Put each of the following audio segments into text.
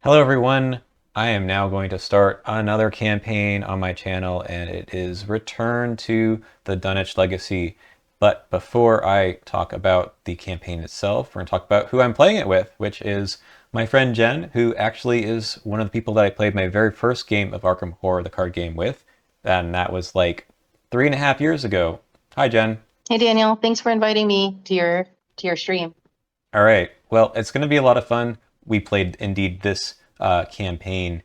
Hello everyone, I am now going to start another campaign on my channel and it is Return to the Dunwich Legacy. But before I talk about the campaign itself, we're going to talk about who I'm playing it with, which is my friend Jen, who actually is one of the people that I played my very first game of Arkham Horror, the card game, with. And that was like 3.5 years ago. Hi Jen. Hey Daniel, thanks for inviting me to your stream. All right, well, it's going to be a lot of fun. We played indeed this campaign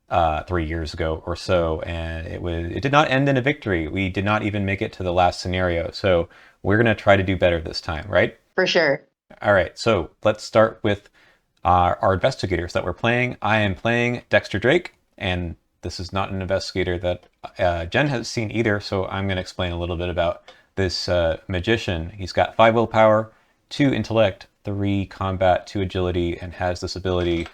3 years ago or so, and it did not end in a victory. We did not even make it to the last scenario, so we're gonna try to do better this time, right? For sure. All right, so let's start with our investigators that we're playing. I am playing Dexter Drake, and this is not an investigator that Jen has seen either, so I'm going to explain a little bit about this magician. He's got 5 willpower, 2 intellect, 3 combat, 2 agility, and has this ability,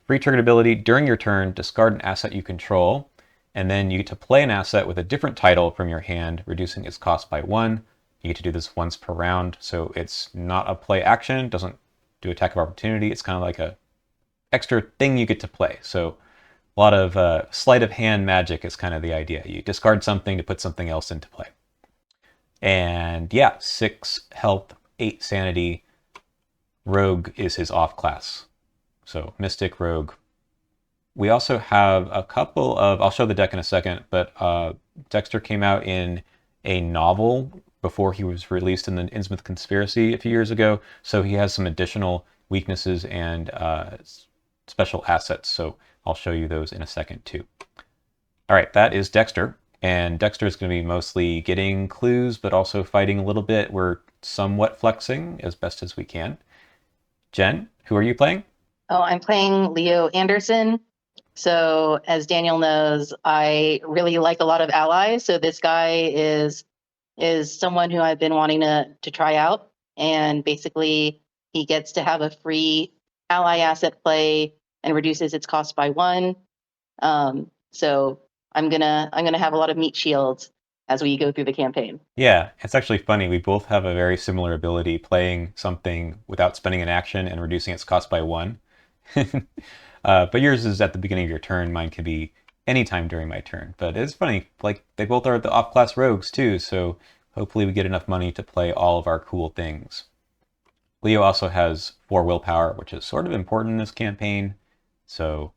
free triggered ability, during your turn, discard an asset you control, and then you get to play an asset with a different title from your hand, reducing its cost by 1. You get to do this once per round, so it's not a play action, doesn't do attack of opportunity. It's kind of like a extra thing you get to play. So a lot of sleight of hand magic is kind of the idea. You discard something to put something else into play. And yeah, 6 health, 8 sanity. Rogue is his off class. So Mystic, Rogue. We also have a couple of, I'll show the deck in a second, but Dexter came out in a novel before he was released in the Innsmouth Conspiracy a few years ago. So he has some additional weaknesses and special assets. So I'll show you those in a second too. All right, that is Dexter. And Dexter is going to be mostly getting clues, but also fighting a little bit. We're somewhat flexing as best as we can. Jen, who are you playing? Oh, I'm playing Leo Anderson. So as Daniel knows, I really like a lot of allies. So this guy is someone who I've been wanting to try out. And basically he gets to have a free ally asset play and reduces its cost by 1. So I'm gonna have a lot of meat shields as we go through the campaign. Yeah, it's actually funny. We both have a very similar ability playing something without spending an action and reducing its cost by 1. But yours is at the beginning of your turn. Mine can be anytime during my turn. But it's funny, like they both are the off-class rogues too, so hopefully we get enough money to play all of our cool things. Leo also has 4 willpower, which is sort of important in this campaign. So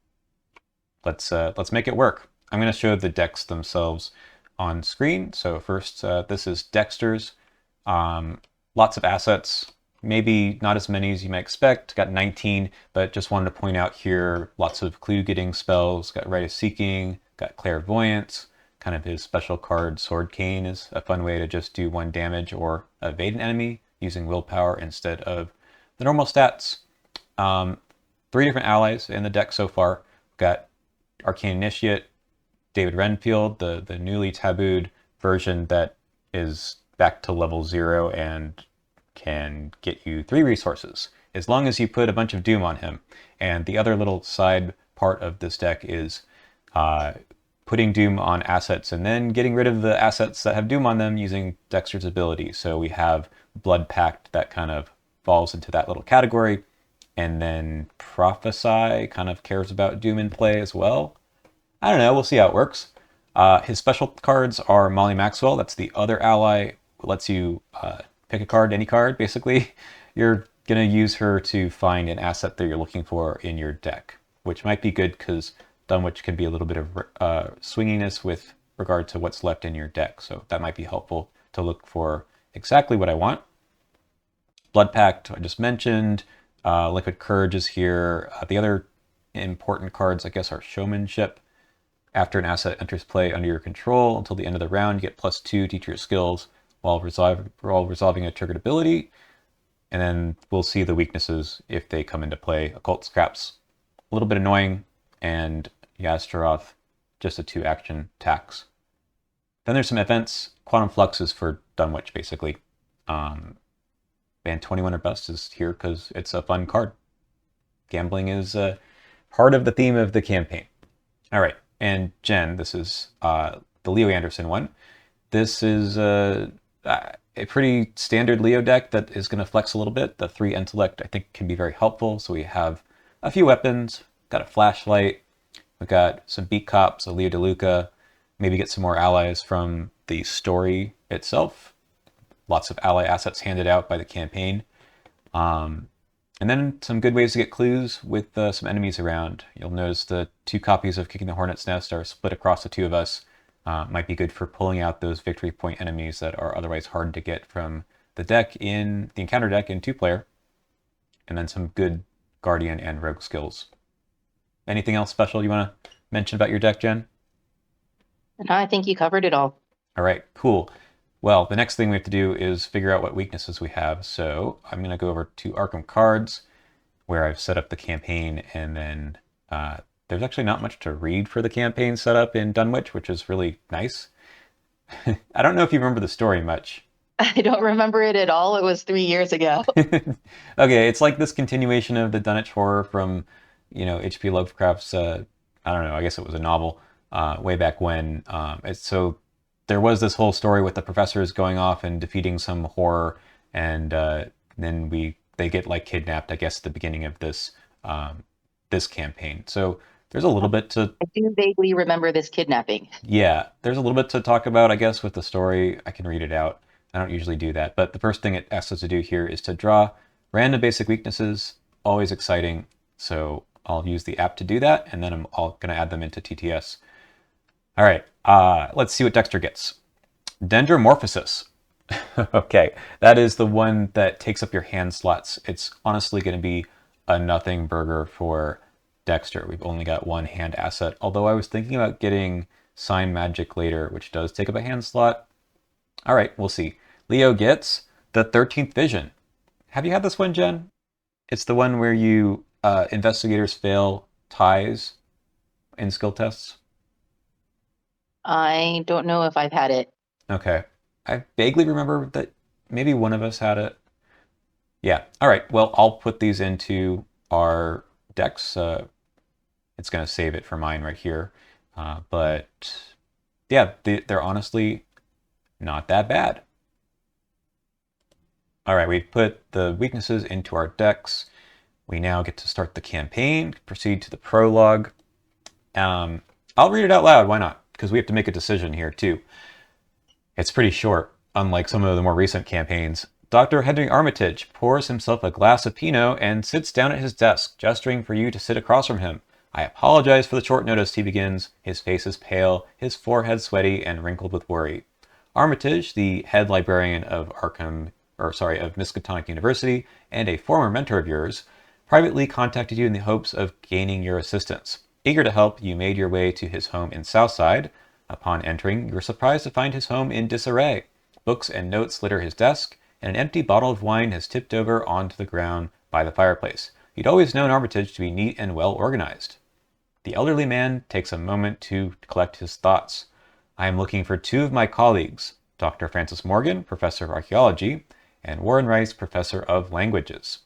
let's make it work. I'm going to show the decks themselves on screen. So first, this is Dexter's. Lots of assets, maybe not as many as you might expect. Got 19, but just wanted to point out here, lots of clue getting spells. Got Rite of Seeking, got Clairvoyance. Kind of his special card, Sword Cane, is a fun way to just do 1 damage or evade an enemy using willpower instead of the normal stats. 3 different allies in the deck so far. Got Arcane Initiate, David Renfield, the newly tabooed version that is back to level 0 and can get you 3 resources, as long as you put a bunch of Doom on him. And the other little side part of this deck is putting Doom on assets and then getting rid of the assets that have Doom on them using Dexter's ability. So we have Blood Pact that kind of falls into that little category. And then Prophesy kind of cares about Doom in play as well. I don't know, we'll see how it works. His special cards are Molly Maxwell, that's the other ally, lets you pick a card, any card, basically. You're going to use her to find an asset that you're looking for in your deck, which might be good because Dunwich can be a little bit of swinginess with regard to what's left in your deck, so that might be helpful to look for exactly what I want. Blood Pact, I just mentioned. Liquid Courage is here. The other important cards, I guess, are Showmanship. After an asset enters play under your control until the end of the round, you get +2 to each of your skills while resolving a triggered ability. And then we'll see the weaknesses if they come into play. Occult Scraps, a little bit annoying, and Yazdaroth, just a 2 action tax. Then there's some events. Quantum Flux is for Dunwich, basically. And 21 or Bust is here because it's a fun card. Gambling is part of the theme of the campaign. All right. And Jen, this is the Leo Anderson one. This is a pretty standard Leo deck that is going to flex a little bit. The 3 intellect, I think, can be very helpful. So we have a few weapons, Got a flashlight. We've got some beat cops, a Leo DeLuca. Maybe get some more allies from the story itself. Lots of ally assets handed out by the campaign. And then some good ways to get clues with some enemies around. You'll notice the 2 copies of Kicking the Hornet's Nest are split across the 2 of us. Might be good for pulling out those victory point enemies that are otherwise hard to get from the deck in the encounter deck in 2-player. And then some good Guardian and Rogue skills. Anything else special you want to mention about your deck, Jen? And I think you covered it all. All right, cool. Well, the next thing we have to do is figure out what weaknesses we have. So I'm going to go over to Arkham Cards, where I've set up the campaign, and then there's actually not much to read for the campaign setup in Dunwich, which is really nice. I don't know if you remember the story much. I don't remember it at all. It was 3 years ago. Okay, it's like this continuation of the Dunwich Horror from, H.P. Lovecraft's, I don't know, I guess it was a novel way back when. So there was this whole story with the professors going off and defeating some horror, and then they get like kidnapped, I guess, at the beginning of this this campaign. So there's a little bit to I do vaguely remember this kidnapping. yeah, there's a little bit to talk about, I guess, with the story. I can read it out. I don't usually do that, but the first thing it asks us to do here is to draw random basic weaknesses. Always exciting. So I'll use the app to do that, and then I'm going to add them into TTS. All right, let's see what Dexter gets. Dendromorphosis. Okay, that is the one that takes up your hand slots. It's honestly going to be a nothing burger for Dexter. We've only got 1 hand asset, although I was thinking about getting Sign Magic later, which does take up a hand slot. All right, we'll see. Leo gets the 13th Vision. Have you had this one, Jen? It's the one where you investigators fail ties in skill tests. I don't know if I've had it. Okay. I vaguely remember that maybe one of us had it. Yeah. All right. Well, I'll put these into our decks. It's going to save it for mine right here. But yeah, they're honestly not that bad. All right, we've put the weaknesses into our decks. We now get to start the campaign, proceed to the prologue. I'll read it out loud, why not? Because we have to make a decision here too. It's pretty short, unlike some of the more recent campaigns. Dr. Henry Armitage pours himself a glass of Pinot and sits down at his desk, gesturing for you to sit across from him. I apologize for the short notice, he begins. His face is pale, his forehead sweaty and wrinkled with worry. Armitage, the head librarian of of Miskatonic University and a former mentor of yours, privately contacted you in the hopes of gaining your assistance. Eager to help, you made your way to his home in Southside. Upon entering, you were surprised to find his home in disarray. Books and notes litter his desk, and an empty bottle of wine has tipped over onto the ground by the fireplace. You'd always known Armitage to be neat and well organized. The elderly man takes a moment to collect his thoughts. I am looking for 2 of my colleagues, Dr. Francis Morgan, Professor of Archaeology, and Warren Rice, Professor of Languages.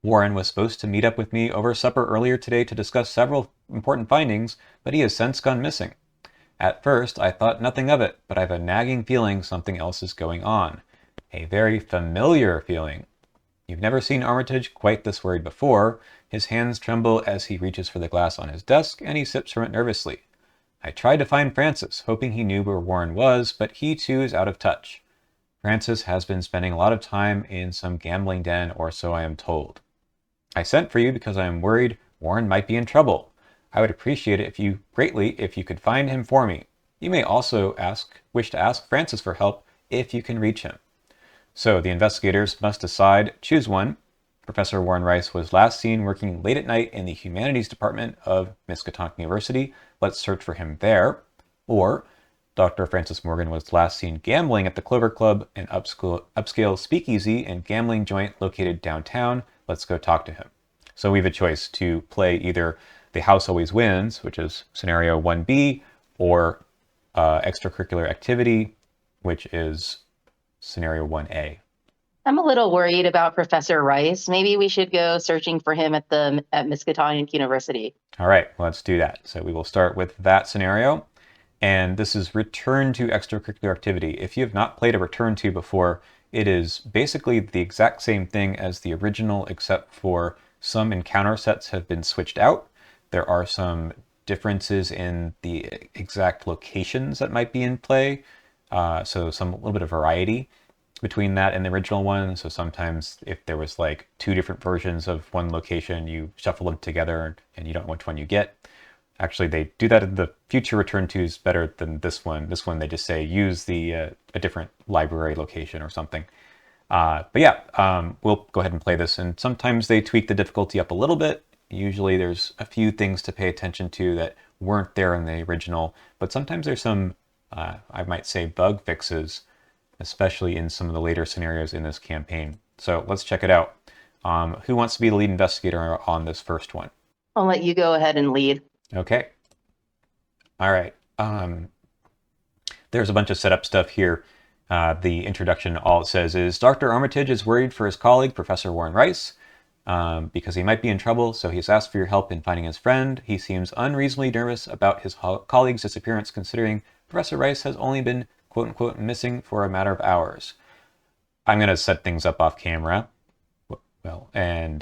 Warren was supposed to meet up with me over supper earlier today to discuss several important findings, but he has since gone missing. At first, I thought nothing of it, but I have a nagging feeling something else is going on. A very familiar feeling. You've never seen Armitage quite this worried before. His hands tremble as he reaches for the glass on his desk, and he sips from it nervously. I tried to find Francis, hoping he knew where Warren was, but he too is out of touch. Francis has been spending a lot of time in some gambling den, or so I am told. I sent for you because I am worried Warren might be in trouble. I would appreciate it greatly if you could find him for me. You may also wish to ask Francis for help if you can reach him. So the investigators must decide, choose one. Professor Warren Rice was last seen working late at night in the Humanities Department of Miskatonic University. Let's search for him there. Or Dr. Francis Morgan was last seen gambling at the Clover Club, an upscale speakeasy and gambling joint located downtown. Let's go talk to him. So we have a choice to play either The House Always Wins, which is scenario 1B, or extracurricular activity, which is scenario 1A. I'm a little worried about Professor Rice. Maybe we should go searching for him at Miskatonic University. All right, let's do that. So we will start with that scenario. And this is return to extracurricular activity. If you have not played a return to before, it is basically the exact same thing as the original, except for Some encounter sets have been switched out. There are some differences in the exact locations that might be in play. So a little bit of variety between that and the original one. So sometimes if there was like two different versions of one location, you shuffle them together and you don't know which one you get. Actually, they do that in the future return twos better than this one. This one, they just say use a different library location or something. But yeah, we'll go ahead and play this. And sometimes they tweak the difficulty up a little bit. Usually there's a few things to pay attention to that weren't there in the original. But sometimes there's some, I might say, bug fixes, especially in some of the later scenarios in this campaign. So let's check it out. Who wants to be the lead investigator on this first one? I'll let you go ahead and lead. Okay. All right. There's a bunch of setup stuff here. The introduction, all it says is, Dr. Armitage is worried for his colleague, Professor Warren Rice, because he might be in trouble, so he's asked for your help in finding his friend. He seems unreasonably nervous about his colleague's disappearance, considering Professor Rice has only been, quote-unquote, missing for a matter of hours. I'm going to set things up off camera. Well, and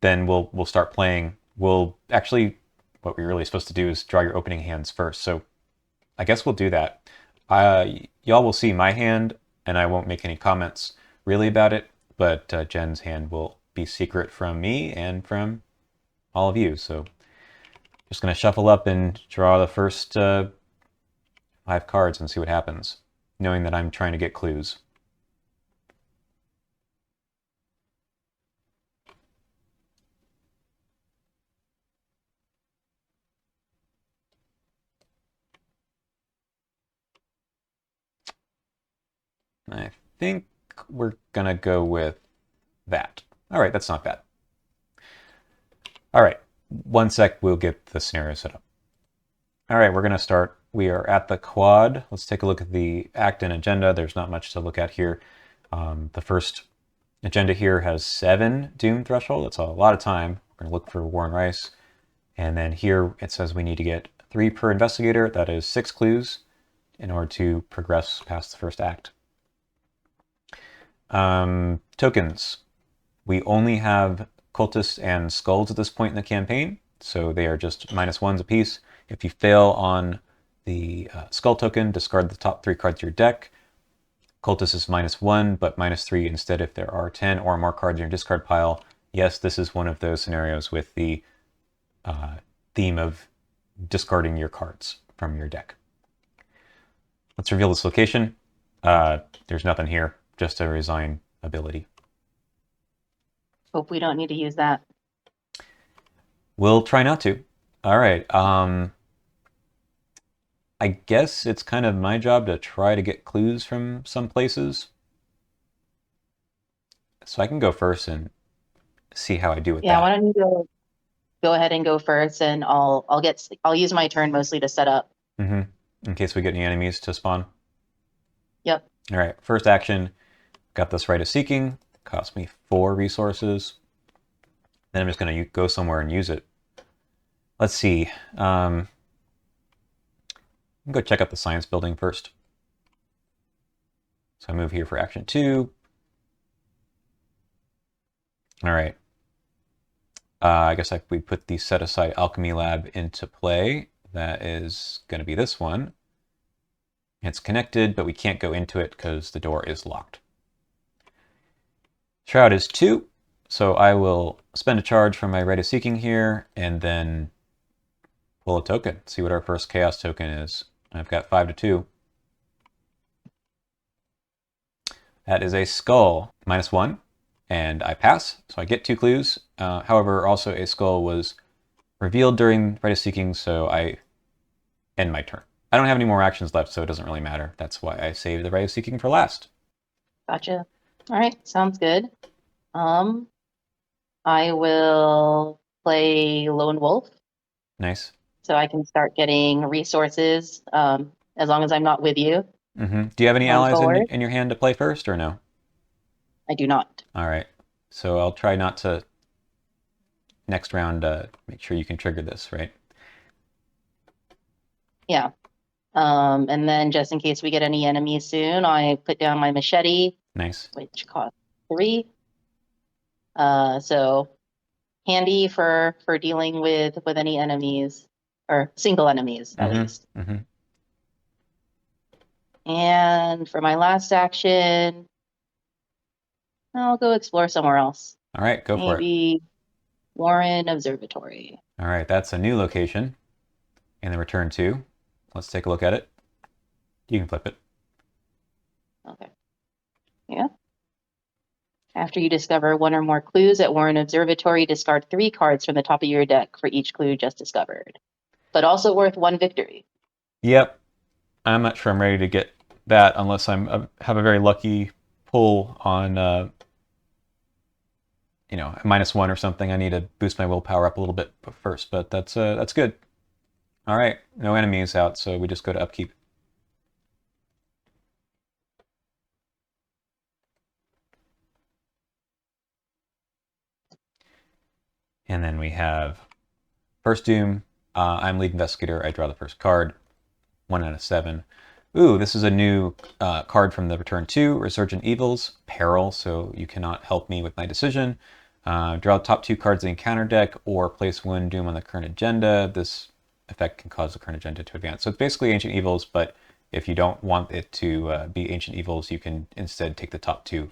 then we'll start playing. We'll actually, what we're really supposed to do is draw your opening hands first. So I guess we'll do that. Y'all will see my hand, and I won't make any comments really about it, but Jen's hand will be secret from me and from all of you. So just going to shuffle up and draw the first 5 cards and see what happens, knowing that I'm trying to get clues. I think we're going to go with that. All right, that's not bad. All right, 1 sec, we'll get the scenario set up. All right, we're going to start. We are at the quad. Let's take a look at the act and agenda. There's not much to look at here. The first agenda here has 7 doom threshold. That's a lot of time. We're going to look for Warren Rice. And then here it says we need to get 3 per investigator. That is 6 clues in order to progress past the first act. Tokens. We only have cultists and skulls at this point in the campaign, so they are just -1s apiece. If you fail on the skull token, discard the top 3 cards of your deck. Cultist is -1, but -3 instead if there are 10 or more cards in your discard pile. Yes, this is one of those scenarios with the theme of discarding your cards from your deck. Let's reveal this location. There's nothing here, just a resign ability. Hope we don't need to use that. We'll try not to. All right. I guess it's kind of my job to try to get clues from some places. So I can go first and see how I do with that. Yeah, why don't you go ahead and go first, and I'll use my turn mostly to set up. In case we get any enemies to spawn. Yep. All right. First action. Got this Rite of Seeking. Cost me 4 resources. Then I'm just going to go somewhere and use it. Let's see. I'm going to go check out the science building first. So I move here for action 2. All right. I guess we put the set aside alchemy lab into play. That is going to be this one. It's connected, but we can't go into it because the door is locked. Shroud is 2, so I will spend a charge from my Rite of Seeking here, and then pull a token, see what our first chaos token is. I've got 5 to 2. That is a skull, -1, and I pass, so I get 2 clues. However, also a skull was revealed during Rite of Seeking, so I end my turn. I don't have any more actions left, so it doesn't really matter. That's why I saved the Rite of Seeking for last. Gotcha. All right, sounds good. I will play Lone Wolf. Nice. So I can start getting resources as long as I'm not with you. Do you have any allies in your hand to play first, or no? I do not. All right. So I'll try not to, next round, make sure you can trigger this, right? Yeah. And then just in case we get any enemies soon, I put down my machete. Nice. Which costs 3. So handy for dealing with any enemies, or single enemies at least. And for my last action, I'll go explore somewhere else. All right, go for it. Maybe Warren Observatory. All right, that's a new location in the return to. Let's take a look at it. You can flip it. Okay. Yeah. After you discover one or more clues at Warren Observatory, discard 3 cards from the top of your deck for each clue just discovered, but also worth 1 victory. Yep. I'm not sure I'm ready to get that unless I'm have a very lucky pull on a -1 or something. I need to boost my willpower up a little bit first, but that's good. All right, no enemies out, so we just go to upkeep. And then we have first doom. I'm lead investigator. I draw the first card. 1 out of 7. Ooh, this is a new card from the return to Resurgent Evils, Peril, so you cannot help me with my decision. Draw the top 2 cards in the encounter deck, or place 1 doom on the current agenda. This effect can cause the current agenda to advance. So it's basically Ancient Evils, but if you don't want it to be Ancient Evils, you can instead take the top 2.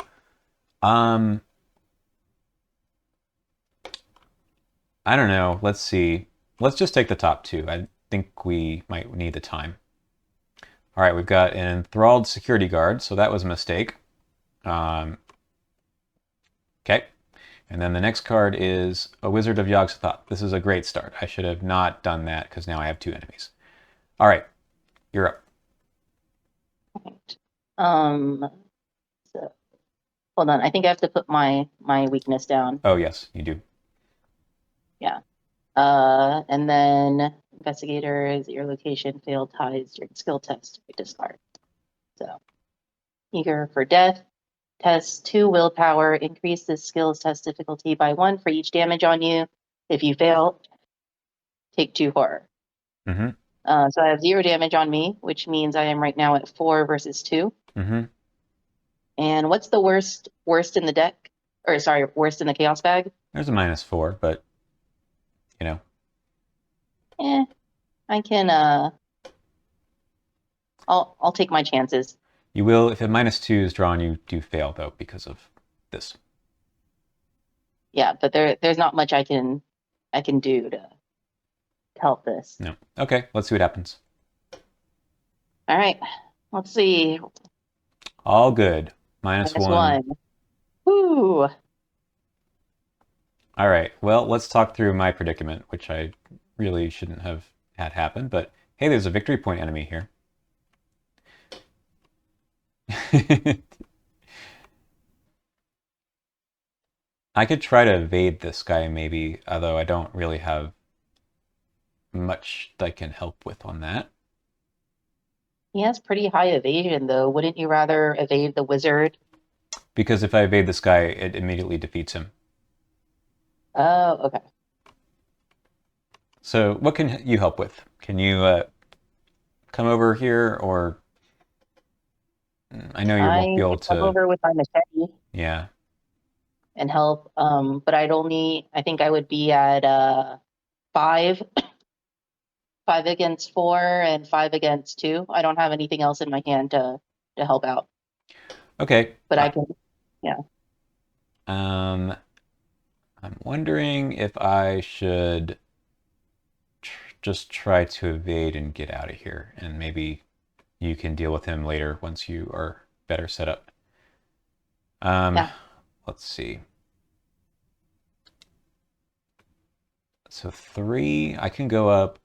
I don't know. Let's see. Let's just take the top 2. I think we might need the time. All right, we've got an enthralled security guard, so that was a mistake. Okay. And then the next card is a Wizard of Yogg-Sothoth. This is a great start. I should have not done that because now I have 2 enemies. All right, you're up. So hold on. I think I have to put my weakness down. Oh yes, you do. Yeah. And then investigator is your location failed ties during skill test. Discard. So eager for death. Test 2 willpower. Increase the skills test difficulty by 1 for each damage on you. If you fail, take 2 horror. So I have 0 damage on me, which means I am right now at 4 versus 2. And what's the worst in the deck? Or sorry, worst in the chaos bag? There's a -4, but you know. I can I'll take my chances. You will, if a -2 is drawn, you do fail though because of this. Yeah, but there's not much I can do to help this. No. Okay, let's see what happens. All right. Let's see. All good. -1. Woo. All right. Well, let's talk through my predicament, which I really shouldn't have had happen, but hey, there's a victory point enemy here. I could try to evade this guy maybe, although I don't really have much that I can help with on that. He has pretty high evasion though. Wouldn't you rather evade the wizard? Because if I evade this guy, it immediately defeats him. Oh, okay. So what can you help with? Can you come over here, or I know you won't be able to come over with my machete. Yeah. And help. But I think I would be at 5. 5 against 4 and 5 against 2. I don't have anything else in my hand to help out. Okay. But I can, yeah. I'm wondering if I should just try to evade and get out of here, and maybe you can deal with him later once you are better set up. Yeah. Let's see. So 3, I can go up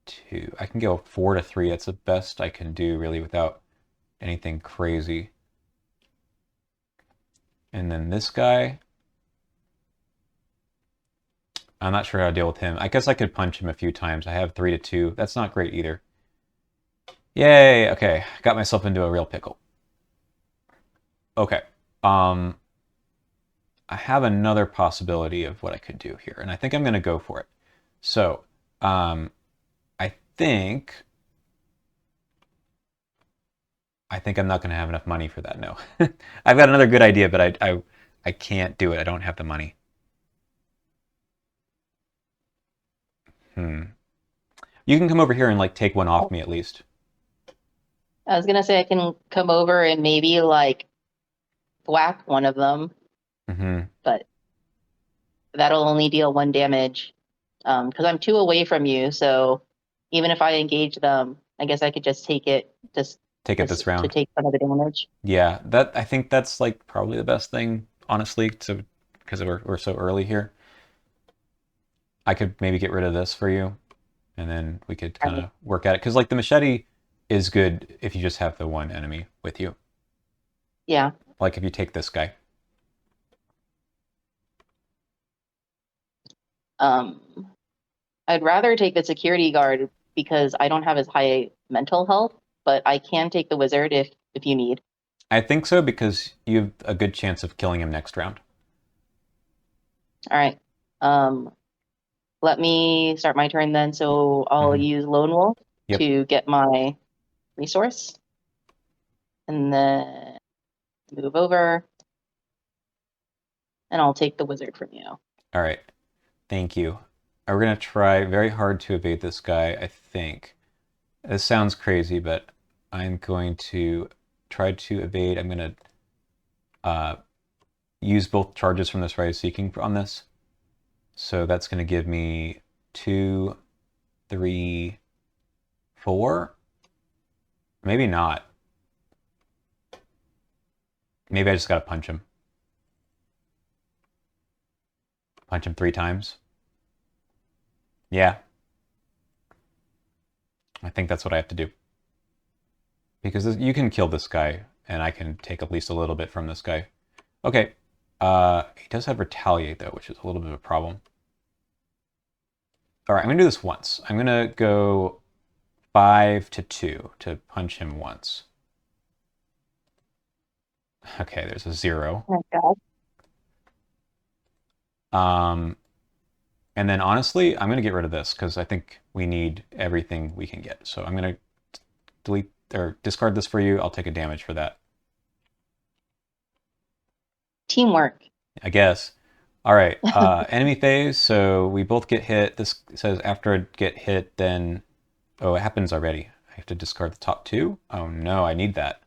2. I can go 4 to 3. That's the best I can do really without anything crazy. And then this guy, I'm not sure how to deal with him. I guess I could punch him a few times. I have 3 to 2. That's not great either. Yay! Okay, got myself into a real pickle. Okay. I have another possibility of what I could do here, and I think I'm going to go for it. So, I think I'm not going to have enough money for that. No, I've got another good idea, but I can't do it. I don't have the money. Hmm. You can come over here and like take one off me at least. I was gonna say I can come over and maybe like whack one of them, Mm-hmm. but that'll only deal 1 damage. Because I'm 2 away from you, so even if I engage them, I guess I could just take it Take it this to round. take some of the damage. Yeah, that I think that's like probably the best thing, honestly, to because we're so early here. I could maybe get rid of this for you, and then we could kind Right. of work at it. Because like the machete is good if you just have the one enemy with you. Yeah. Like if you take this guy. Um, I'd rather take the security guard because I don't have as high mental health, but I can take the wizard if you need. I think so because you have a good chance of killing him next round. All right. Um, let me start my turn then. So I'll Mm-hmm. use Lone Wolf Yep. to get my resource, and then move over, and I'll take the wizard from you. All right. Thank you. We're gonna try very hard to evade this guy, I think. This sounds crazy, but I'm going to try to evade. I'm gonna uh, use both charges from this rise seeking on this. So that's gonna give me 2, 3, 4. Maybe not. Maybe I just gotta punch him. Punch him 3 times. Yeah, I think that's what I have to do. Because you can kill this guy, and I can take at least a little bit from this guy. Okay. He does have retaliate though, which is a little bit of a problem. All right, I'm gonna do this once. I'm gonna go 5 to 2 to punch him once. Okay, there's a 0. Oh my God. Um, and then honestly, I'm gonna get rid of this because I think we need everything we can get. So I'm gonna delete or discard this for you. I'll take a damage for that, Teamwork. I guess. All right, enemy phase. So we both get hit. This says after I get hit, then oh, it happens already. I have to discard the top 2. Oh no, I need that.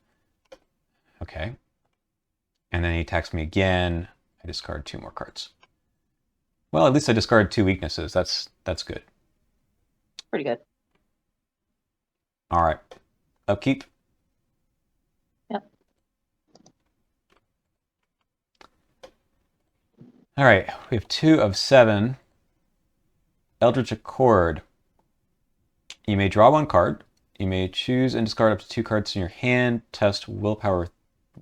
Okay. And then he attacks me again. I discard 2 more cards. Well, at least I discarded 2 weaknesses. That's good. Pretty good. All right. Upkeep. Yep. All right. We have 2 of 7. Eldritch Accord. You may draw 1 card. You may choose and discard up to 2 cards in your hand. Test willpower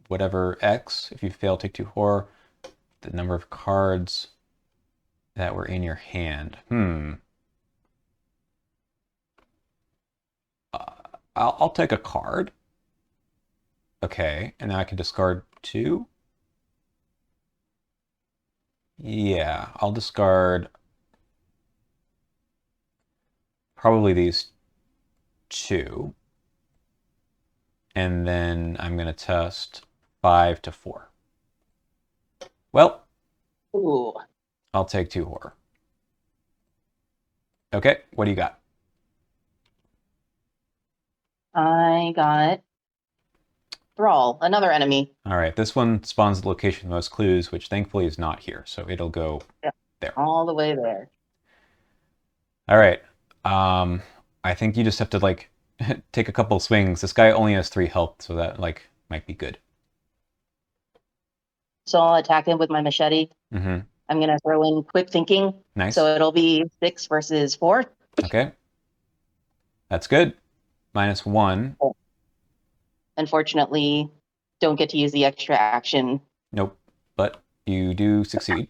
whatever X. If you fail, take 2 horror. The number of cards that were in your hand. I'll take a card. Okay, and now I can discard 2. Yeah, I'll discard probably these 2. And then I'm going to test 5 to 4. Well, Ooh. I'll take 2 horror. Okay, what do you got? I got Thrall, another enemy. All right, this one spawns the location of the most clues, which thankfully is not here, so it'll go Yeah. there. All the way there. All right, I think you just have to like take a couple swings. This guy only has 3 health, so that like might be good. So I'll attack him with my machete. Mm-hmm. I'm gonna throw in quick thinking. Nice. So it'll be 6 versus 4. Okay, that's good. -1. Unfortunately, don't get to use the extra action. Nope, but you do succeed.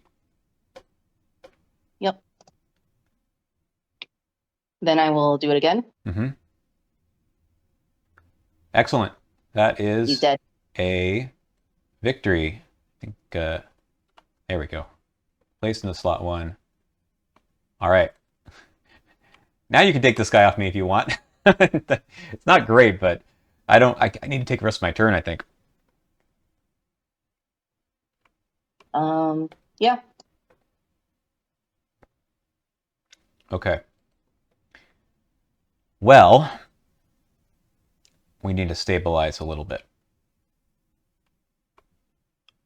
Yep. Then I will do it again. Mm-hmm. Excellent. That He's is dead. a victory. I think, there we go. Placed in the slot 1. All right. Now you can take this guy off me if you want. It's not great, but I don't. I need to take the rest of my turn, I think. Yeah. Okay. Well, we need to stabilize a little bit.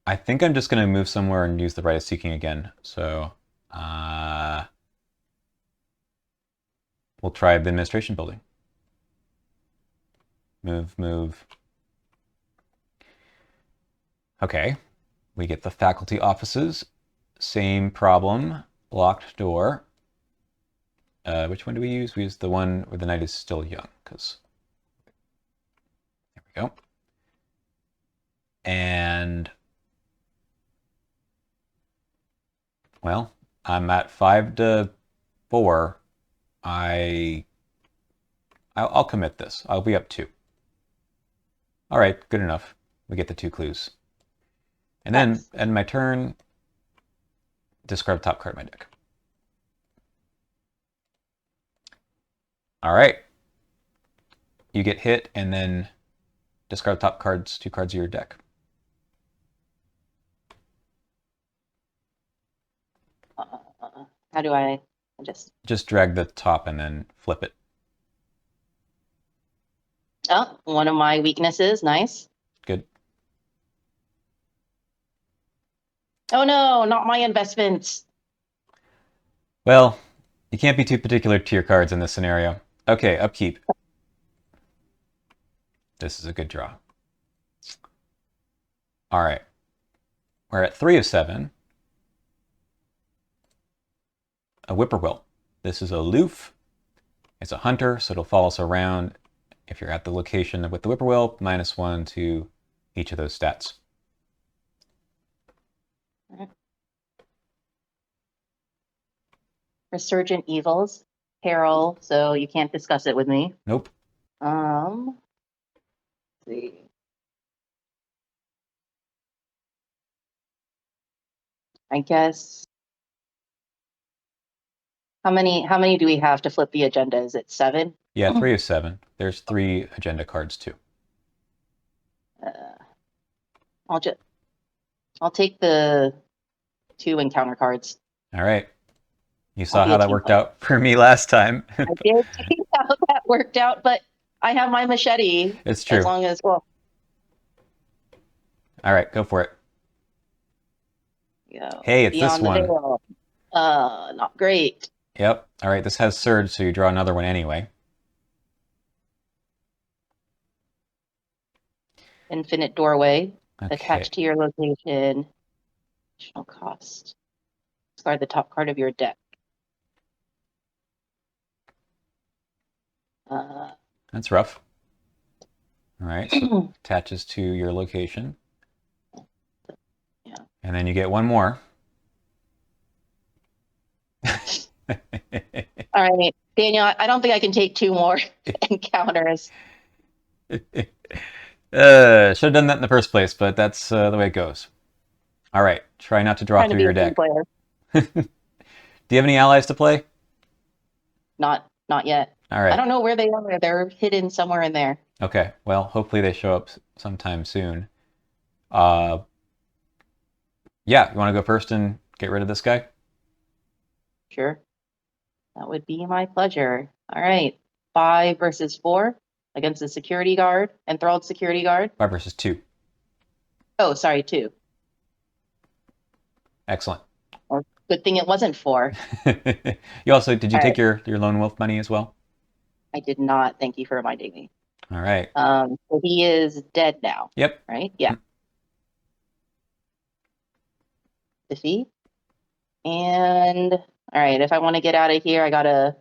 I think I'm just going to move somewhere and use the right of seeking again. So we'll try the administration building. Move, move. Okay, we get the faculty offices. Same problem, locked door. Which one do we use? We use the one where the knight is still young, because there we go. And well, I'm at 5 to 4. I'll commit this. I'll be up 2. All right, good enough. We get the 2 clues. And then, end my turn, discard the top card of my deck. All right. You get hit, and then discard the top cards, 2 cards of your deck. How do I just drag the top and then flip it. Oh, one of my weaknesses. Nice. Good. Oh no, not my investments. Well, you can't be too particular to your cards in this scenario. Okay, upkeep. This is a good draw. All right. We're at 3 of 7. A whippoorwill. This is aloof. It's a hunter, so it'll follow us around. If you're at the location with the whippoorwill, -1 to each of those stats. Resurgent evils, peril, so you can't discuss it with me. Nope. Let's see. I guess. How many do we have to flip the agenda? Is it 7? Yeah, 3 of 7. There's 3 agenda cards too. I'll take the 2 encounter cards. All right. You saw how that worked out for me last time. I did see how that worked out, but I have my machete. It's true. As long as, well. All right, go for it. Yeah. Hey, it's this one. Not great. Yep. All right, this has surge, so you draw another one anyway. Infinite doorway. Okay. Attached to your location. Additional cost. Discard the top card of your deck. That's rough. All right, so attaches to your location. Yeah. And then you get one more. All right, Daniel, I don't think I can take 2 more encounters. Should have done that in the first place, but that's the way it goes. All right, try not to draw through your deck. Do you have any allies to play? Not yet. All right. I don't know where they are. They're hidden somewhere in there. Okay, well, hopefully they show up sometime soon. Yeah, you want to go first and get rid of this guy? Sure. That would be my pleasure. All right. 5 versus 4 against the security guard, enthralled security guard. 5 versus 2. Oh, sorry, 2. Excellent. Well, good thing it wasn't 4. You also, did you take your lone wolf money as well? I did not. Thank you for reminding me. All right. So he is dead now. Yep. Right? Yeah. Defeat. And all right, if I want to get out of here, I gotta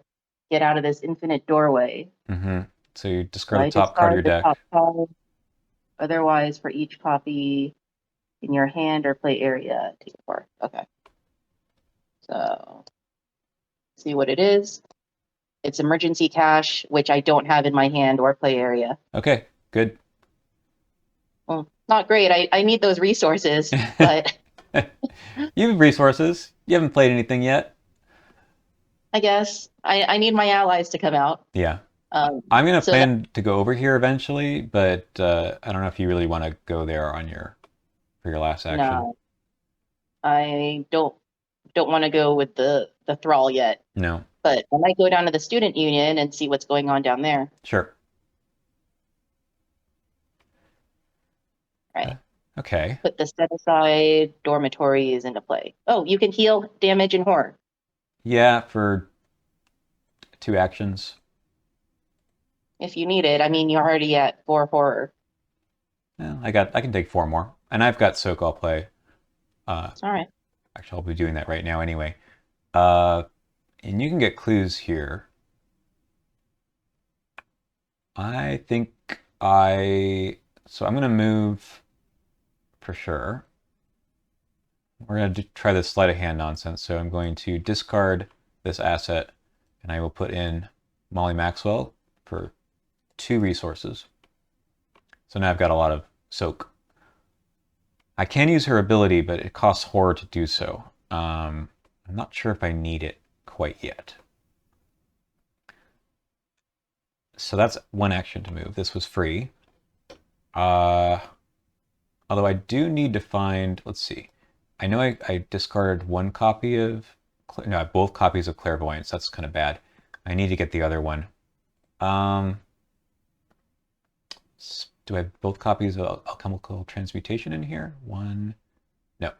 get out of this infinite doorway. Mm-hmm. So you discard the top card of your deck. Otherwise, for each copy in your hand or play area, take it 4. Okay. So see what it is. It's emergency cash, which I don't have in my hand or play area. Okay, good. Well, not great. I need those resources, but you have resources. You haven't played anything yet. I guess I need my allies to come out. Yeah. I'm gonna plan to go over here eventually, but I don't know if you really want to go there for your last action. No, I don't want to go with the thrall yet. No. but I might go down to the student union and see what's going on down there. Sure. Right. Okay. Put the set aside dormitories into play. Oh, you can heal damage and horror. Yeah, for 2 actions. If you need it. I mean, you're already at 4 horror. Well, I can take 4 more. And I've got soak I'll play. All right. Actually, I'll be doing that right now anyway. And you can get clues here. I think so I'm going to move for sure. We're going to try this sleight of hand nonsense. So I'm going to discard this asset and I will put in Molly Maxwell for 2 resources. So now I've got a lot of soak. I can use her ability, but it costs horror to do so. I'm not sure if I need it quite yet. So that's 1 action to move. This was free. Although I do need to find, let's see. I know I discarded 1 copy of, no, I have both copies of Clairvoyance. That's kind of bad. I need to get the other one. Do I have both copies of Alchemical Transmutation in here? 1, no.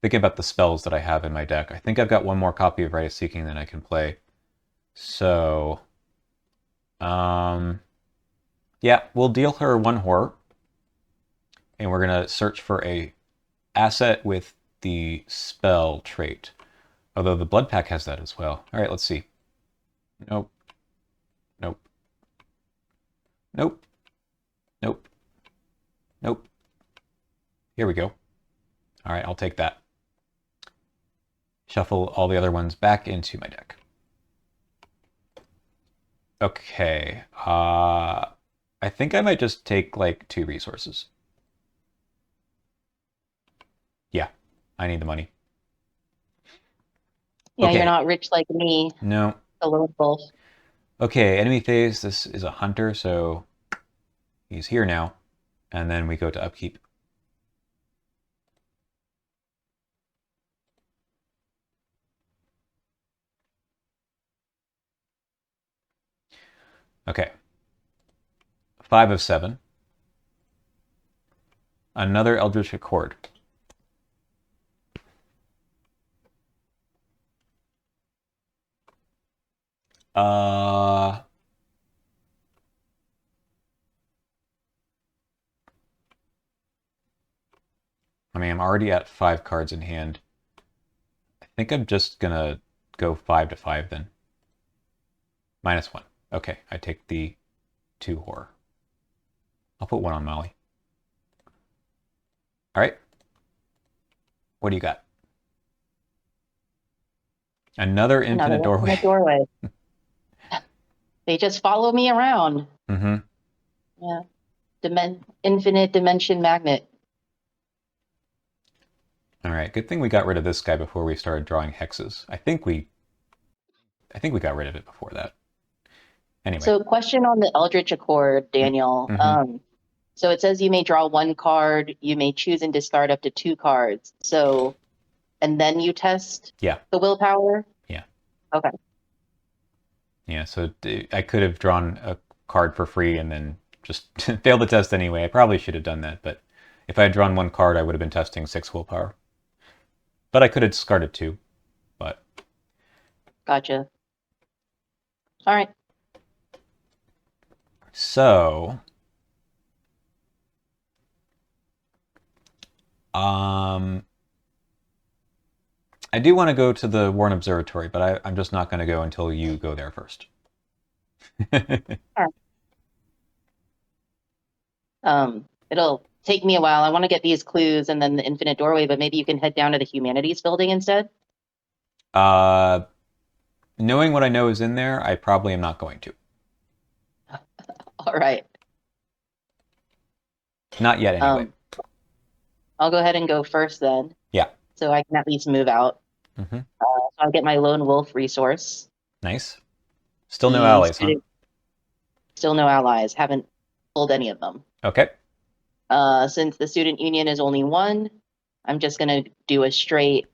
Thinking about the spells that I have in my deck. I think I've got 1 more copy of Rite of Seeking that I can play. So, yeah, we'll deal her 1 horror. And we're going to search for a asset with the spell trait. Although the blood pack has that as well. All right, let's see. Nope. Nope. Nope. Nope. Nope. Here we go. All right, I'll take that. Shuffle all the other ones back into my deck. Okay. I think I might just take like 2 resources. Yeah, I need the money. Yeah, Okay. you're not rich like me. No. A lone wolf. Okay, enemy phase. This is a hunter, so he's here now. And then we go to upkeep. Okay. 5 of 7. Another Eldritch Accord. I mean, I'm already at 5 cards in hand. I think I'm just gonna go 5 to 5 then. -1. Okay, I take the 2 horror. I'll put 1 on Molly. All right. What do you got? Another infinite doorway. Infinite doorway. They just follow me around. Mm-hmm. Yeah. Infinite dimension magnet. All right. Good thing we got rid of this guy before we started drawing hexes. I think we got rid of it before that. Anyway. So, question on the Eldritch Accord, Daniel. Mm-hmm. So it says you may draw 1 card. You may choose and discard up to 2 cards. So, and then you test. Yeah. The willpower. Yeah. Okay. Yeah. So I could have drawn a card for free and then just failed the test anyway. I probably should have done that, but if I had drawn 1 card, I would have been testing 6 willpower. But I could have discarded 2. But gotcha. All right. So, I do want to go to the Warren Observatory, but I'm just not going to go until you go there first. All right. It'll take me a while. I want to get these clues and then the infinite doorway, but maybe you can head down to the humanities building instead. Knowing what I know is in there, I probably am not going to. All right. Not yet, anyway. I'll go ahead and go first then. Yeah. So I can at least move out. Mm-hmm. So I'll get my lone wolf resource. Nice. Still no allies, huh? Still no allies. Haven't pulled any of them. Okay. Since the student union is only 1, I'm just going to do a straight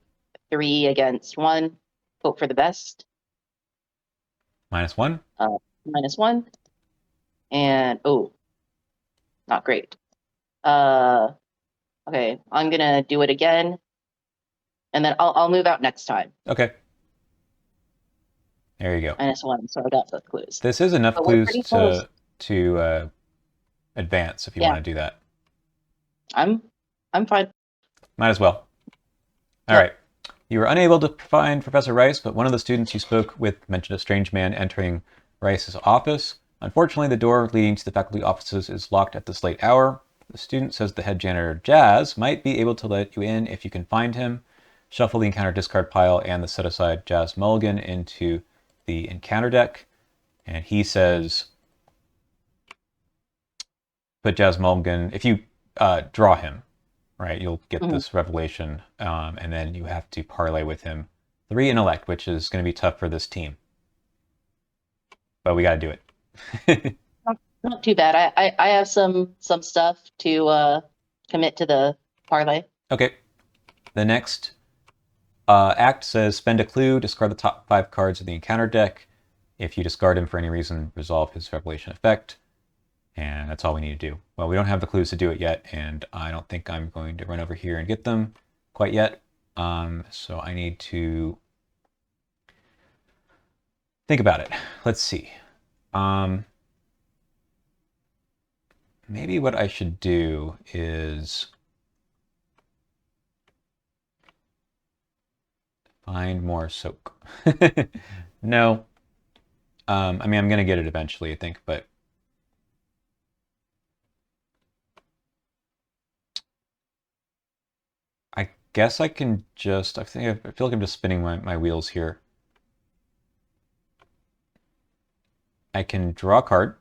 3 against 1. Hope for the best. -1. -1. And, oh, not great. Okay, I'm gonna do it again. And then I'll move out next time. Okay. There you go. -1, so I got both clues. This is enough But we're clues pretty close. to advance if you Yeah, want to do that. I'm fine. Might as well. All Yep. right. You were unable to find Professor Rice, but one of the students you spoke with mentioned a strange man entering Rice's office. Unfortunately, the door leading to the faculty offices is locked at this late hour. The student says the head janitor, Jazz, might be able to let you in if you can find him. Shuffle the encounter discard pile and the set aside Jazz Mulligan into the encounter deck. And he says, put Jazz Mulligan, if you draw him, right, you'll get Mhm. this revelation, and then you have to parlay with him 3 intellect, which is going to be tough for this team. But we got to do it. Not too bad. I have some stuff to commit to the parlay. Okay. The next act says spend a clue, discard the top 5 cards of the encounter deck. If you discard him for any reason, resolve his revelation effect. And that's all we need to do. Well, we don't have the clues to do it yet, and I don't think I'm going to run over here and get them quite yet. So I need to think about it. Let's see. Maybe what I should do is find more soak. No. I mean, I'm going to get it eventually, I think, but I guess I can just, I feel like I'm just spinning my wheels here. I can draw a card.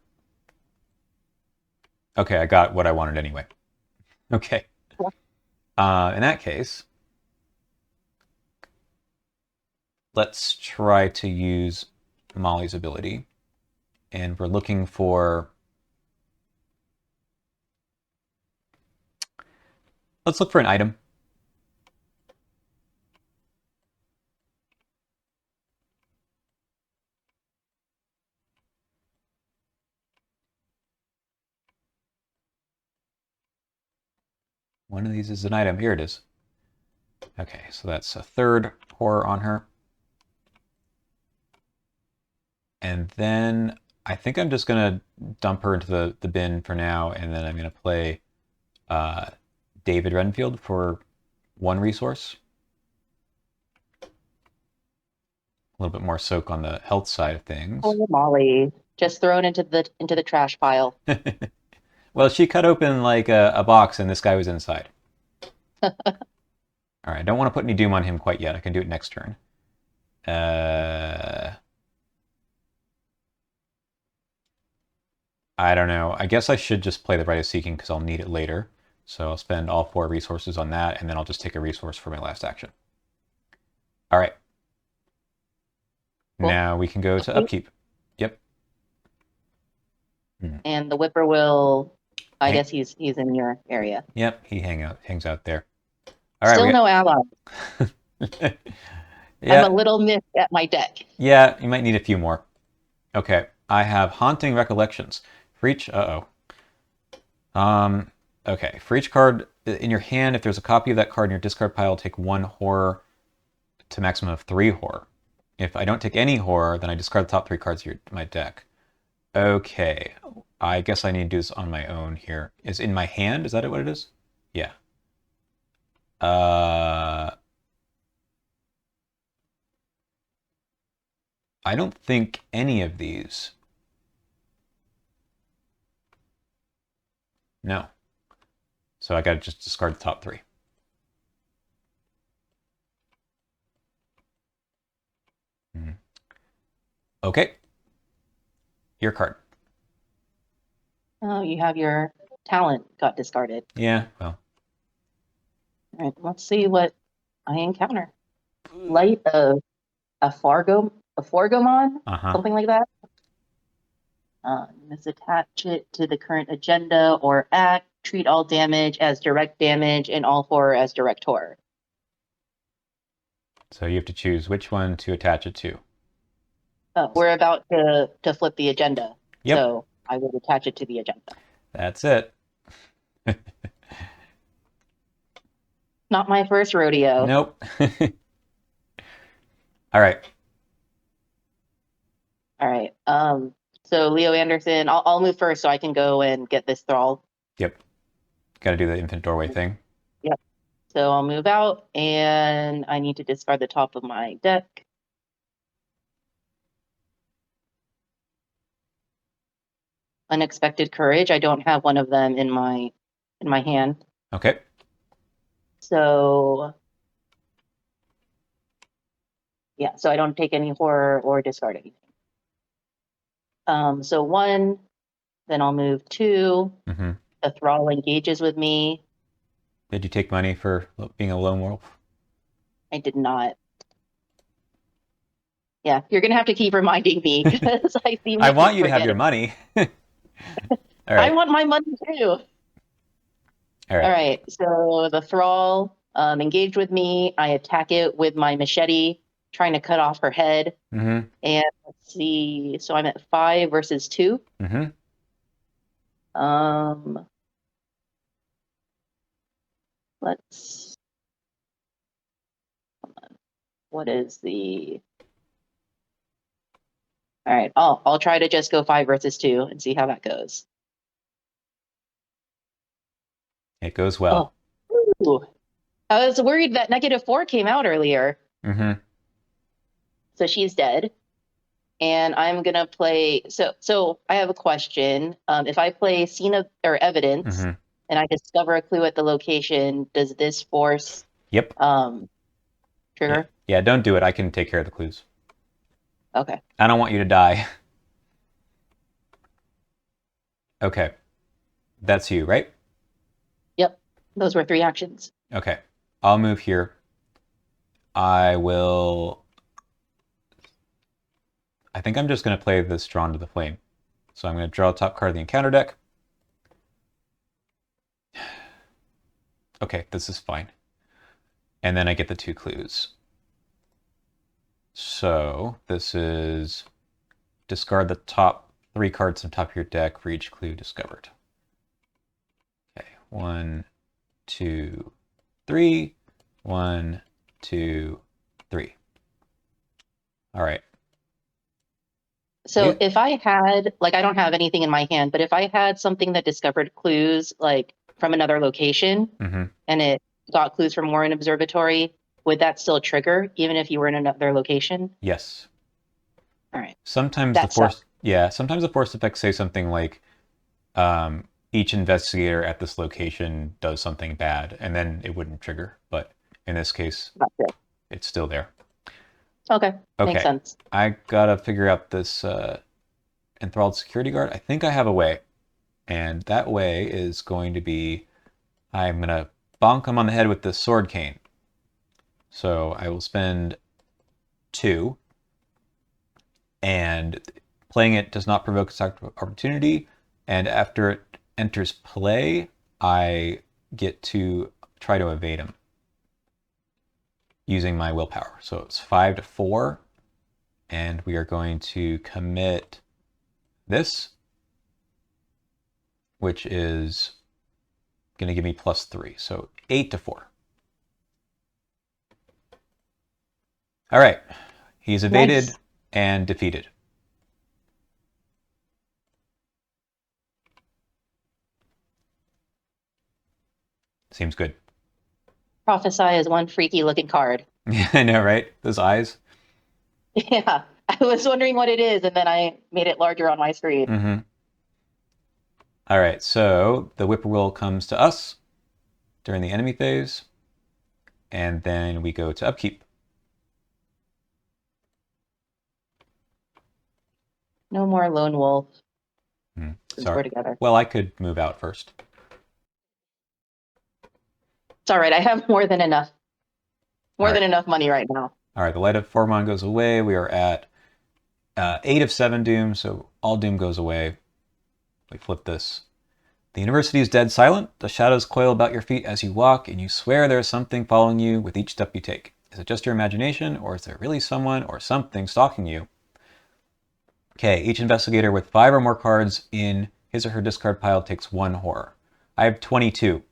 Okay, I got what I wanted anyway. Okay. In that case, let's try to use Molly's ability. And we're looking for... Let's look for an item. One of these is an item. Here it is. Okay, so that's a 3rd horror on her. And then I think I'm just going to dump her into the bin for now, and then I'm going to play David Renfield for 1 resource. A little bit more soak on the health side of things. Oh, Molly, just thrown into the trash pile. Well, she cut open like a box, and this guy was inside. All right, I don't want to put any doom on him quite yet. I can do it next turn. I don't know. I guess I should just play the Rite of Seeking because I'll need it later. So I'll spend all 4 resources on that, and then I'll just take a resource for my last action. All right. Cool. Now we can go to upkeep. Yep. And the whippoorwill, I guess he's in your area. Yep, he hangs out there. All right. Still no ally. Yeah. I'm a little missed at my deck. Yeah, you might need a few more. Okay, I have Haunting Recollections. For each, okay, for each card in your hand, if there's a copy of that card in your discard pile, take 1 horror to maximum of 3 horror. If I don't take any horror, then I discard the top 3 cards of my deck. Okay, I guess I need to do this on my own here. Is in my hand? Is that what it is? Yeah. I don't think any of these. No. So I got to just discard the top 3. Okay. Your card. Oh, you have your talent got discarded. Yeah, well. All right, let's see what I encounter. Light of a Fargomon, something like that. Let's attach it to the current agenda or act. Treat all damage as direct damage and all horror as direct horror. So you have to choose which one to attach it to. We're about to flip the agenda, Yep, so I would attach it to the agenda. that's it. Not my first rodeo. Nope. All right. All right. So Leo Anderson, I'll move first so I can go and get this thrall. Yep. Got to do the infinite doorway thing. Yep. So I'll move out, and I need to discard the top of my deck. Unexpected courage. I don't have one of them in my hand. Okay. So yeah, so I don't take any horror or discard anything. So 1, then I'll move 2. Mm-hmm. The thrall engages with me. Did you take money for being a lone wolf? I did not. Yeah, you're gonna have to keep reminding me because I seem I to want keep you to have your forgetting. money. All I right. want my money too. All All right. right, so the thrall engaged with me. I attack it with my machete, trying to cut off her head. Mm-hmm. And let's see, so I'm at 5 versus 2. Mm-hmm. Let's, what is the, all right, I'll try to just go 5 versus 2 and see how that goes. It goes well. Oh, ooh. I was worried that -4 came out earlier. Mm-hmm. So she's dead. And I'm gonna play. So I have a question. If I play scene of or evidence, Mm-hmm. and I discover a clue at the location, does this force Yep. trigger? Yeah, don't do it. I can take care of the clues. Okay. I don't want you to die. Okay. That's you, right? Yep. Those were 3 actions. Okay. I'll move here. I think I'm just going to play this Drawn to the Flame. So I'm going to draw the top card of the encounter deck. Okay, this is fine. And then I get the 2 clues. So this is discard the top 3 cards on top of your deck for each clue discovered. Okay, 1, 2, 3. 1, 2, 3. All right. So if I had, like, I don't have anything in my hand, but if I had something that discovered clues, like from another location, Mm-hmm. and it got clues from Warren Observatory, would that still trigger even if you were in another location? Yes. All right. Sometimes That sucks. sometimes the force effects say something like each investigator at this location does something bad, and then it wouldn't trigger. But in this case, Gotcha. it's still there. Okay. Makes Okay, sense. I gotta figure out this enthralled security guard. I think I have a way, and that way is going to be I'm gonna bonk him on the head with this sword cane. So I will spend 2, and playing it does not provoke attack opportunity. And after it enters play, I get to try to evade him using my willpower. So it's 5 to 4, and we are going to commit this, which is going to give me +3. So 8 to 4. All right. He's evaded Nice. and defeated. Seems good. Prophesy is one freaky looking card. Yeah, I know, right? Those eyes. Yeah. I was wondering what it is, and then I made it larger on my screen. Mm-hmm. All right, so the whippoorwill comes to us during the enemy phase, and then we go to upkeep. No more lone wolf since Sorry. we're together. Well, I could move out first. It's all right. I have more than enough. More All than right. enough money right now. All right, the Light of Formon goes away. We are at 8 of 7 doom, so all doom goes away. We flip this. The university is dead silent. The shadows coil about your feet as you walk, and you swear there is something following you with each step you take. Is it just your imagination, or is there really someone or something stalking you? Okay, each investigator with 5 or more cards in his or her discard pile takes 1 horror. I have 22,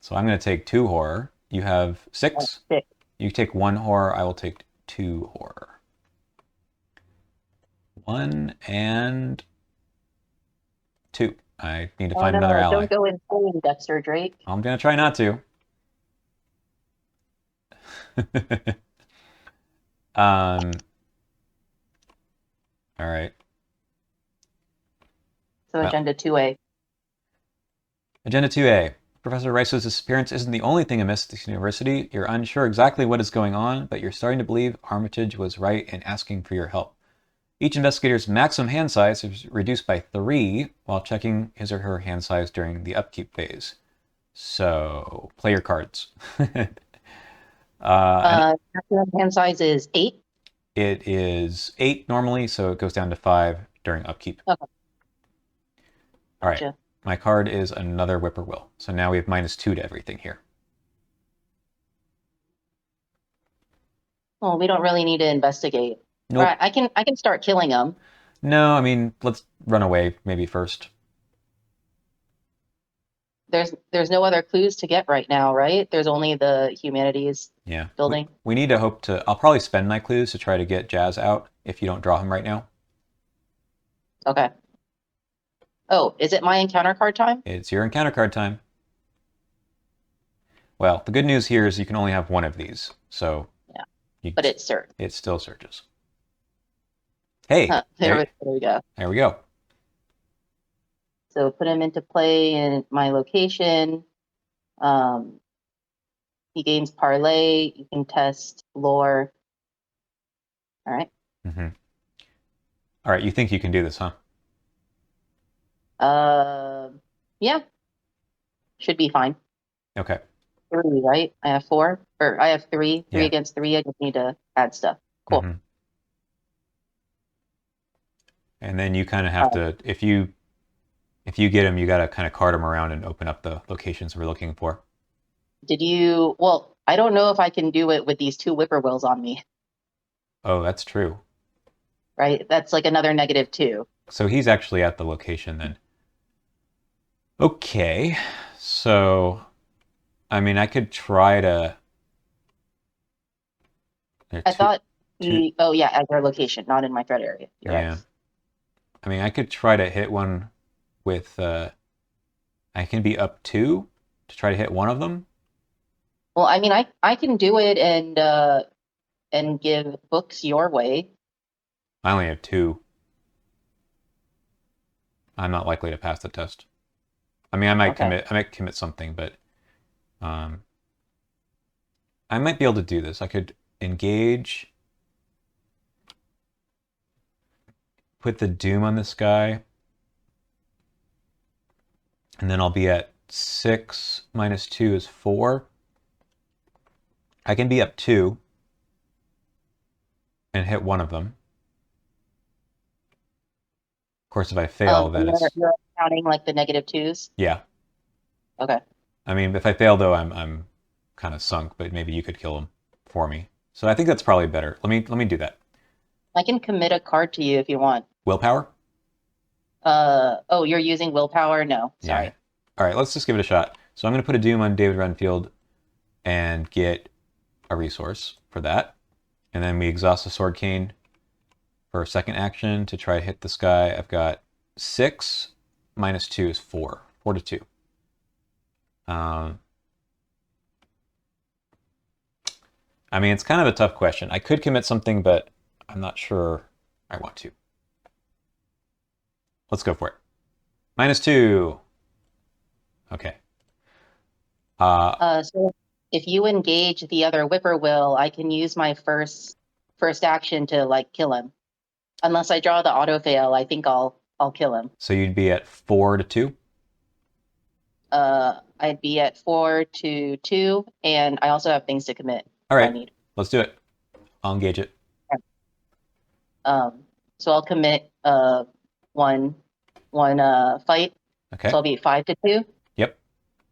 so I'm going to take 2 horror. You have 6. 6. You take 1 horror. I will take 2 horror. 1 and 2. I need to Oh find another no, ally. don't go insane, Dexter Drake. I'm going to try not to. All right. So Well, agenda 2A. Agenda 2A. Professor Rice's disappearance isn't the only thing amiss at this university. You're unsure exactly what is going on, but you're starting to believe Armitage was right in asking for your help. Each investigator's maximum hand size is reduced by 3 while checking his or her hand size during the upkeep phase. So, play your cards. Maximum hand size is 8. It is 8 normally, so it goes down to 5 during upkeep. Okay. All right. Gotcha. My card is another Whippoorwill. So now we have -2 to everything here. Well, we don't really need to investigate. Nope. All right, I can start killing them. No, I mean, let's run away maybe first. There's no other clues to get right now, right? There's only the humanities Yeah. building. We need to hope to... I'll probably spend my clues to try to get Jazz out if you don't draw him right now. Okay. Oh, is it my encounter card time? It's your encounter card time. Well, the good news here is you can only have one of these, so... Yeah, but it searched. It still searches. Hey! Huh, there we go. There we go. So put him into play in my location. He gains parlay. You can test lore. All right. Mm-hmm. All right, you think you can do this, huh? Yeah. Should be fine. Okay. 3, right? I have 4, or I have 3. 3 Yeah. against 3. I just need to add stuff. Cool. Mm-hmm. And then you kind of have to, if you get him, you got to kind of cart him around and open up the locations we're looking for. Well, I don't know if I can do it with these 2 whippoorwills on me. Oh, that's true. Right? That's like another -2. So he's actually at the location then. Okay. So, I mean, I could try to... I thought oh yeah, at your location, not in my threat area. You're right. I mean, I could try to hit one with... I can be up 2 to try to hit one of them. Well, I mean, I can do it and give books your way. I only have 2. I'm not likely to pass the test. I mean, I might commit something, but I might be able to do this. I could engage, put the Doom on this guy, and then I'll be at 6 -2 is 4. I can be up 2 and hit one of them. Of course, if I fail, then you're counting like the -2s. Yeah. Okay. I mean, if I fail though, I'm kind of sunk. But maybe you could kill him for me. So I think that's probably better. Let me do that. I can commit a card to you if you want. Willpower? Oh, you're using willpower? No, sorry. Yeah. All right, let's just give it a shot. So I'm going to put a Doom on David Renfield and get a resource for that. And then we exhaust the Sword Cane for a second action to try to hit this guy. I've got 6 -2 is 4. 4 to 2. I mean, it's kind of a tough question. I could commit something, but I'm not sure I want to. Let's go for it. -2. Okay. So if you engage the other whippoorwill, I can use my first action to like kill him. Unless I draw the auto fail, I think I'll kill him. So you'd be at 4 to 2? I'd be at 4 to 2, and I also have things to commit. All right, let's do it. I'll engage it. So I'll commit one fight. Okay. So I'll be 5 to 2. Yep.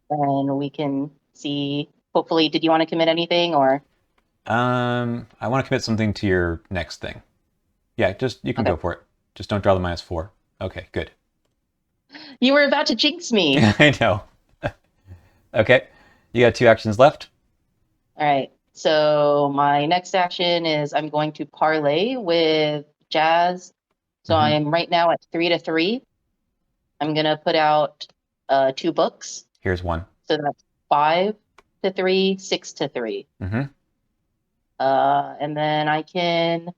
And we can see. Hopefully, did you want to commit anything or? I want to commit something to your next thing. Yeah, just you can go for it. Just don't draw the -4. Okay, good. You were about to jinx me. I know. Okay, you got 2 actions left. All right. So my next action is I'm going to parlay with Jazz. So I'm right now at 3-3. I'm gonna put out 2 books. Here's 1. So that's 5-3, 6-3. And then I can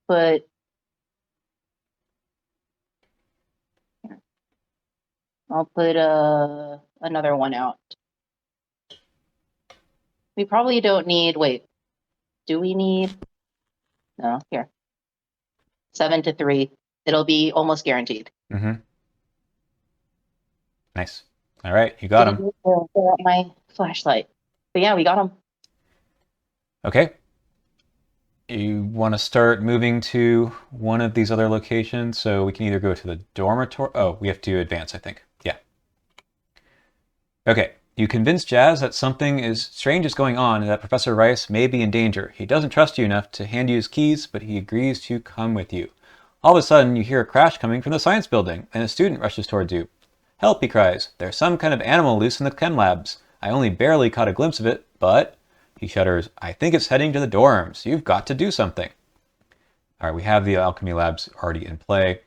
put. I'll put another one out. We probably don't need. Wait, do we need? No, here. 7-3. It'll be almost guaranteed. Nice. All right, you got him. My flashlight. But yeah, we got him. Okay. You want to start moving to one of these other locations, so we can either go to the dormitory. Oh, we have to advance, I think. Yeah. Okay. You convince Jazz that something strange is going on and that Professor Rice may be in danger. He doesn't trust you enough to hand you his keys, but he agrees to come with you. All of a sudden, you hear a crash coming from the science building, and a student rushes towards you. Help, he cries. There's some kind of animal loose in the chem labs. I only barely caught a glimpse of it, but... He shudders. I think it's heading to the dorms. You've got to do something. All right, we have the alchemy labs already in play.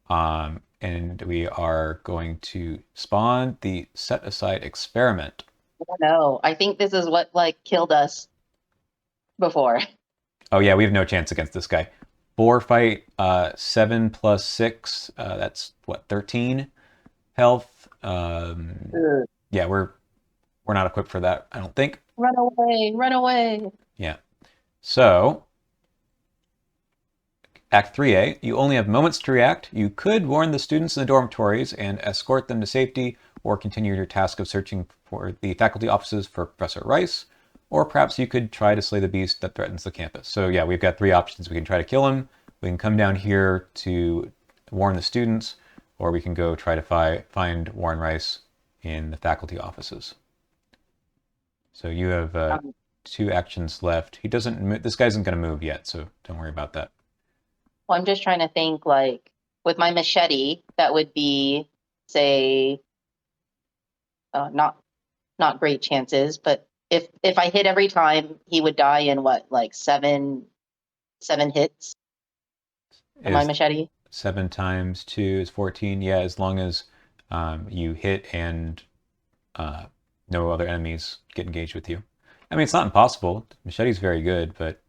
And we are going to spawn the set-aside experiment. Oh, no, I think this is what, killed us before. Oh, yeah, we have no chance against this guy. Boar fight, 7 plus 6, that's, what, 13 health? Yeah, we're not equipped for that, I don't think. Run away, run away. Yeah. So, Act 3A, you only have moments to react. You could warn the students in the dormitories and escort them to safety, or continue your task of searching for the faculty offices for Professor Rice, or perhaps you could try to slay the beast that threatens the campus. So yeah, we've got 3 options. We can try to kill him, we can come down here to warn the students, or we can go try to find Warren Rice in the faculty offices. So you have 2 actions left. He doesn't. This guy isn't going to move yet, so don't worry about that. Well, I'm just trying to think, with my machete, that would be, say, not great chances. But if I hit every time, he would die in what, 7 hits? My machete. 7 times 2 is 14. Yeah, as long as you hit and no other enemies get engaged with you. I mean, it's not impossible. Machete's very good, but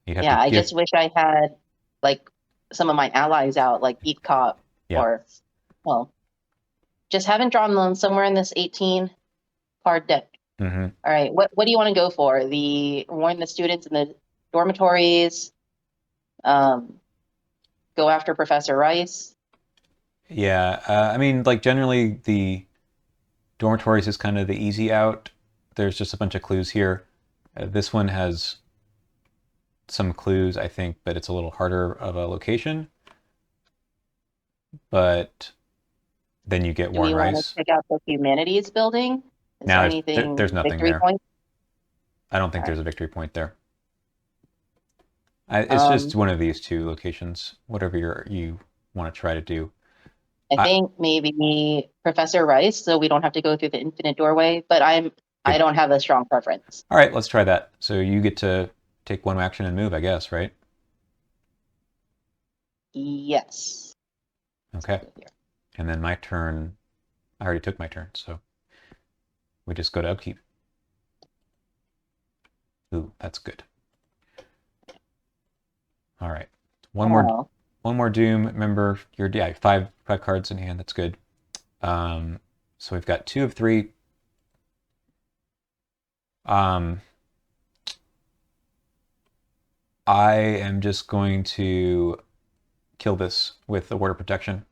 you'd have to. I just wish I had some of my allies out, like Beat Cop, or, well, just haven't drawn them somewhere in this 18 card deck. All right, what do you want to go for? Warn the students in the dormitories, go after Professor Rice? Yeah, I mean, generally the dormitories is kind of the easy out. There's just a bunch of clues here. This one has some clues, I think, but it's a little harder of a location. But then you get Warren Rice. Do you want to check out the humanities building? Is there anything? There's nothing there. Point? I don't think there's a victory point there. It's just one of these 2 locations. Whatever you want to try to do. I think maybe Professor Rice, so we don't have to go through the infinite doorway. But I don't have a strong preference. All right, let's try that. So you get to take 1 action and move, I guess, right? Yes. Okay. And then my turn, I already took my turn, so we just go to upkeep. Ooh, that's good. All right. One more doom. Remember, you're 5 cards in hand. That's good. So we've got 2 of 3. I am just going to kill this with the word of protection.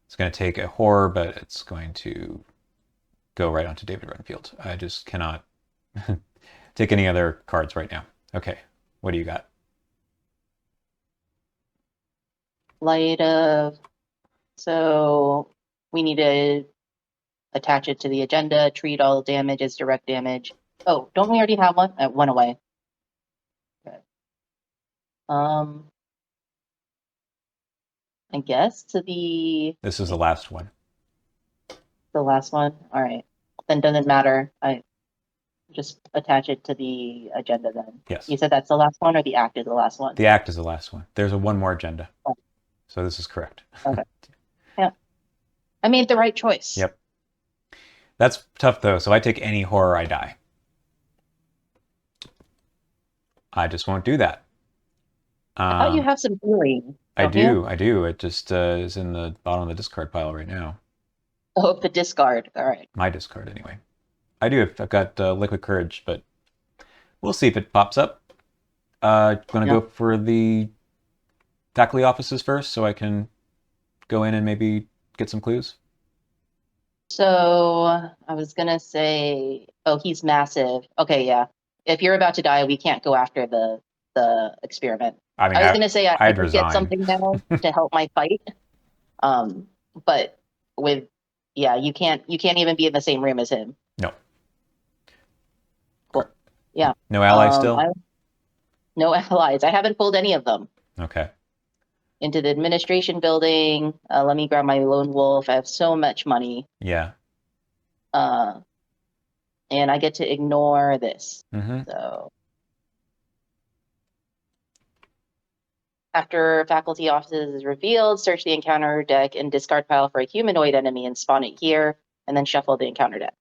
It's going to take a horror, but it's going to go right onto David Renfield. I just cannot take any other cards right now. Okay, what do you got? Light of... So we need to attach it to the agenda, treat all damage as direct damage. Oh, don't we already have one? One away. Okay. I guess, to the This is the last one. last one. All right. Then doesn't matter. I just attach it to the agenda then. Yes. You said that's the last one, or the act is the last one? The act is the last one. There's one more agenda. Oh. So this is correct. Okay. Yeah. I made the right choice. Yep. That's tough, though. So I take any horror, I die. I just won't do that. I thought you have some healing. I Don't you? do. It just is in the bottom of the discard pile right now. Oh, the discard. All right. My discard, anyway. I do. I've got liquid courage, but we'll see if it pops up. Want to go for the faculty offices first, so I can go in and maybe get some clues? So I was gonna say, oh, he's massive. Okay, yeah. If you're about to die, we can't go after the experiment. I mean, I was gonna say I I'd could resign. get something now to help my fight. But with you can't even be in the same room as him. No. Cool. Yeah. No allies still? No allies. I haven't pulled any of them. Okay. Into the administration building. Let me grab my lone wolf. I have so much money. Yeah. And I get to ignore this. Mm-hmm. So after faculty offices is revealed, search the encounter deck and discard pile for a humanoid enemy and spawn it here, and then shuffle the encounter deck.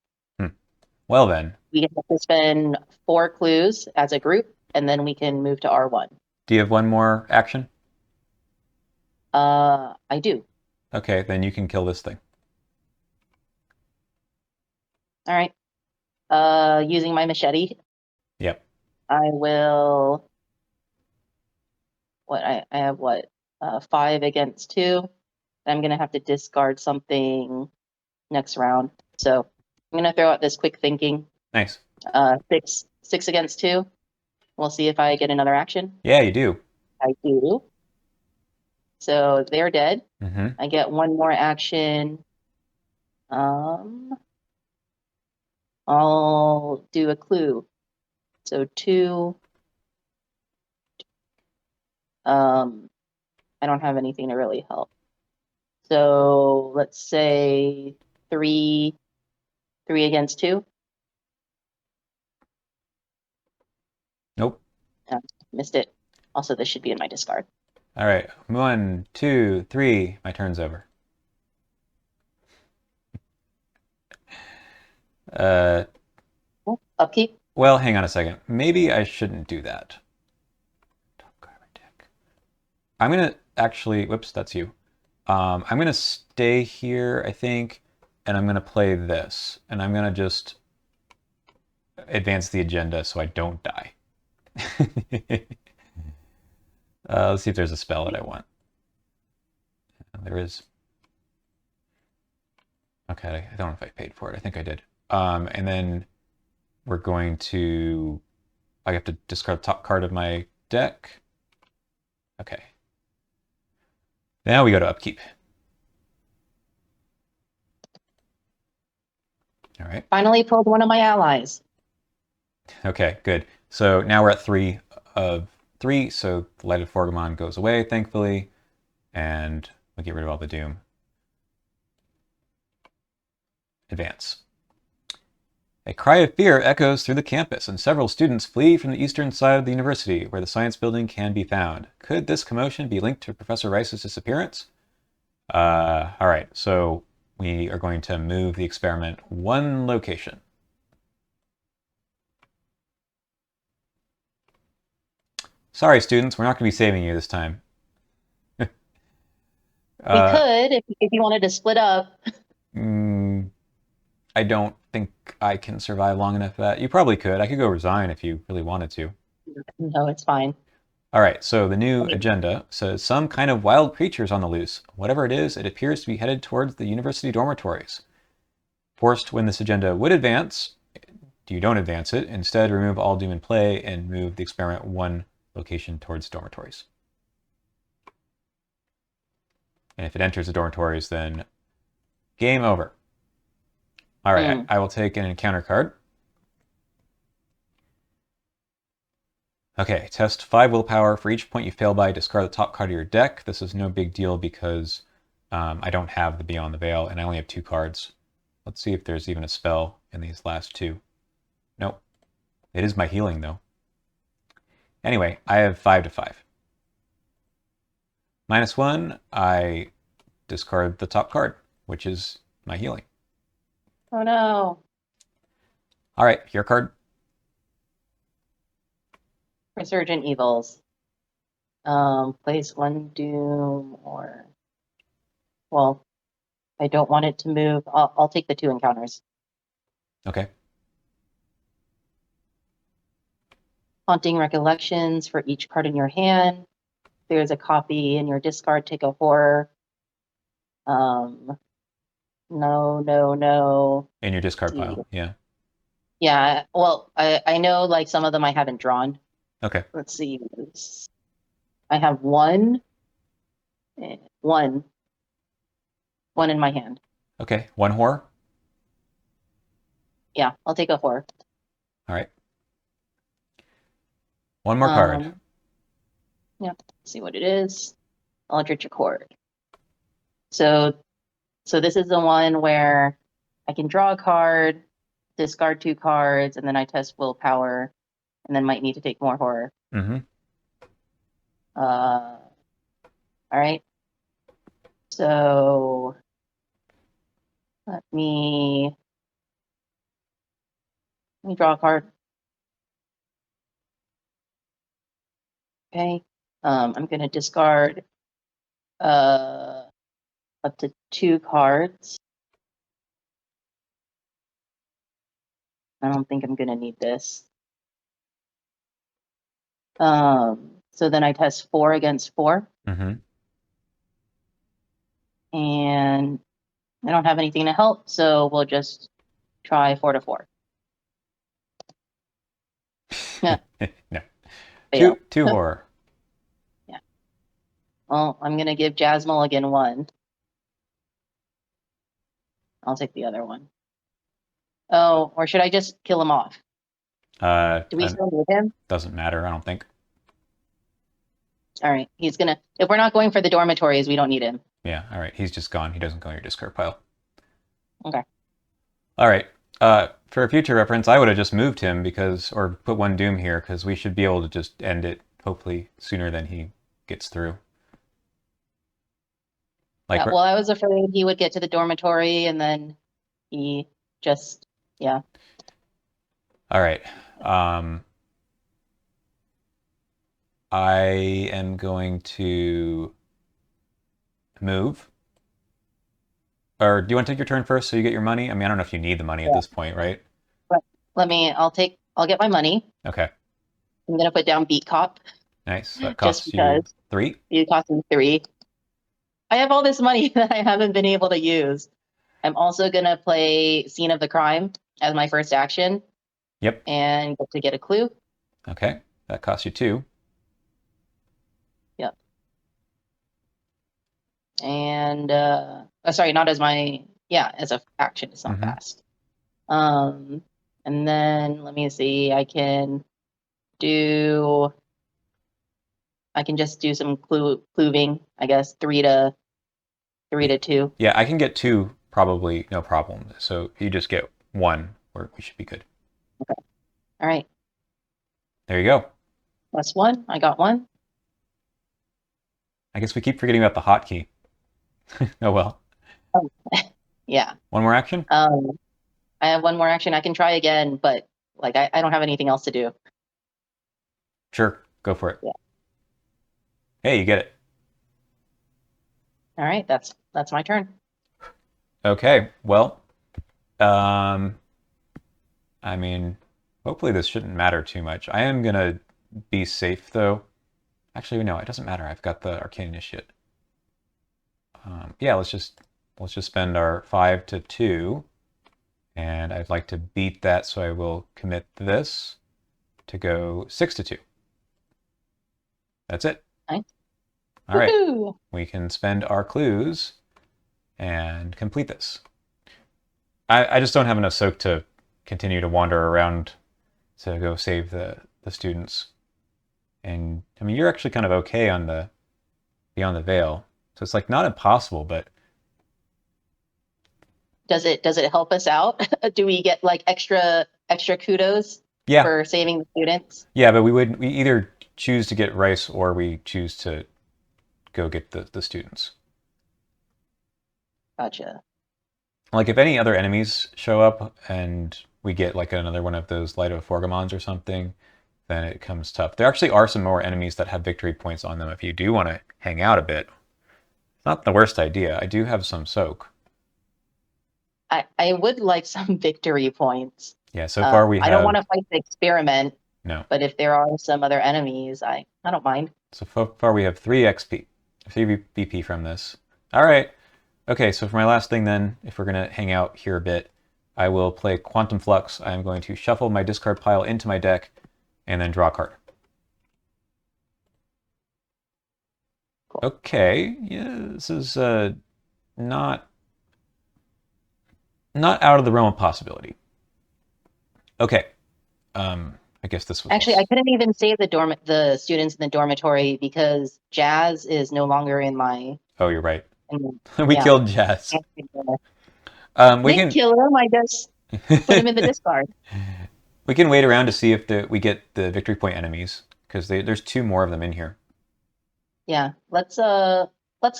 Well then. We have to spend 4 clues as a group, and then we can move to R1. Do you have one more action? I do. Okay, then you can kill this thing. All right. Using my machete. Yep. I will. I have what? 5 against 2. I'm gonna have to discard something next round. So I'm gonna throw out this quick thinking. Nice. 6 against 2. We'll see if I get another action. Yeah, you do. I do. So they're dead. Mm-hmm. I get one more action. I'll do a clue. So 2. I don't have anything to really help. So let's say 3 against 2. Nope. Missed it. Also, this should be in my discard. All right. 1, 2, 3. My turn's over. Upkeep. Well, hang on a second. Maybe I shouldn't do that. I'm gonna actually. Whoops, that's you. I'm gonna stay here, I think, and I'm gonna play this, and I'm gonna just advance the agenda so I don't die. Let's see if there's a spell that I want. There is. Okay, I don't know if I paid for it. I think I did. And then we're going to. I have to discard the top card of my deck. Okay. Now we go to upkeep. All right. Finally pulled one of my allies. Okay, good. So now we're at 3 of 3, so the Lighted Forgamon goes away, thankfully, and we'll get rid of all the doom. Advance. A cry of fear echoes through the campus, and several students flee from the eastern side of the university, where the science building can be found. Could this commotion be linked to Professor Rice's disappearance? All right, so we are going to move the experiment 1 location. Sorry, students, we're not going to be saving you this time. We could, if you wanted to split up. I don't think I can survive long enough for that. You probably could. I could go resign if you really wanted to. No, it's fine. All right, so the new agenda says some kind of wild creatures on the loose. Whatever it is, it appears to be headed towards the university dormitories. Forced when this agenda would advance, you don't advance it. Instead, remove all doom in play and move the experiment 1 location towards dormitories. And if it enters the dormitories, then game over. All right, I will take an encounter card. Okay, test 5 willpower. For each point you fail by, discard the top card of your deck. This is no big deal because I don't have the Beyond the Veil, and I only have 2 cards. Let's see if there's even a spell in these last 2. Nope. It is my healing, though. Anyway, I have 5 to 5. -1, I discard the top card, which is my healing. Oh no. All right, your card. Resurgent Evils. Place 1 Doom or... Well, I don't want it to move. I'll take the 2 encounters. Okay. Haunting Recollections. For each card in your hand, there's a copy in your discard. Take a horror. No, no, no. In your discard pile, yeah. Yeah, well, I know like some of them I haven't drawn. Okay. Let's see. I have one in my hand. Okay, 1 horror. Yeah, I'll take a horror. All right. 1 more card. Yeah, let's see what it is. Eldritch Accord. So this is the one where I can draw a card, discard 2 cards, and then I test willpower, and then might need to take more horror. Mm-hmm. All right. So let me draw a card. Okay. I'm gonna discard up to 2 cards. I don't think I'm gonna need this. So then I test 4 against 4. Mm-hmm. And I don't have anything to help, so we'll just try 4 to 4. Yeah. No. Fail. 2 horror. Yeah. Well, I'm gonna give Jazz Mulligan 1. I'll take the other one. Oh, or should I just kill him off? Do we still need him? Doesn't matter, I don't think. All right. He's gonna. If we're not going for the dormitories, we don't need him. Yeah, all right. He's just gone. He doesn't go in your discard pile. Okay. All right. For future reference, I would have just moved him or put 1 doom here because we should be able to just end it hopefully sooner than he gets through. Yeah, well, I was afraid he would get to the dormitory and then he just, yeah. All right. I am going to move. Or do you want to take your turn first so you get your money? I mean, I don't know if you need the money at this point, right? But I'll get my money. Okay. I'm gonna put down Beat Cop. Nice. That costs Just you because 3? it costs me 3. I have all this money that I haven't been able to use. I'm also gonna play Scene of the Crime as my first action. Yep. And get a clue. Okay. That costs you 2. Yep. And sorry, not as my as a action. It's not fast. And then let me see. I can just do some cluving. I guess 3 to 2. Yeah, I can get 2 probably no problem. So you just get 1, or we should be good. Okay. All right. There you go. +1. I got 1. I guess we keep forgetting about the hotkey. Oh well. Oh. Yeah. 1 more action? I have 1 more action. I can try again, but like I don't have anything else to do. Sure, go for it. Yeah. Hey, you get it. All right, that's my turn. Okay, well, I mean, hopefully this shouldn't matter too much. I am gonna be safe though. Actually, no, it doesn't matter. I've got the Arcane Initiate. Yeah, let's just spend our 5 to 2, and I'd like to beat that, so I will commit this to go 6 to 2. That's it. Nice. All right, we can spend our clues and complete this. I just don't have enough soak to continue to wander around to go save the students. And I mean, you're actually kind of okay on the Beyond the Veil. So it's like not impossible, but Does it help us out? Do we get like extra kudos yeah. for saving the students? Yeah, but we either choose to get rice or we choose to go get the students. Gotcha. Like if any other enemies show up and we get like another one of those Light-O-Forgamons or something, then it comes tough. There actually are some more enemies that have victory points on them if you do want to hang out a bit. It's not the worst idea. I do have some soak. I would like some victory points. Yeah, so far we I don't have want to fight the experiment, no. but if there are some other enemies, I don't mind. So far we have 3 XP, 3 BP from this. All right. Okay, so for my last thing then, if we're going to hang out here a bit, I will play Quantum Flux. I'm going to shuffle my discard pile into my deck and then draw a card. Cool. Okay, yeah, this is not out of the realm of possibility. Okay, I guess this was Actually, I couldn't even save the students in the dormitory because Jazz is no longer in my. Oh, you're right. In, We yeah. killed Jazz. We Didn't can kill him. I just put him in the discard. we can wait around to see if we get the victory point enemies because there's 2 more of them in here. Yeah, let's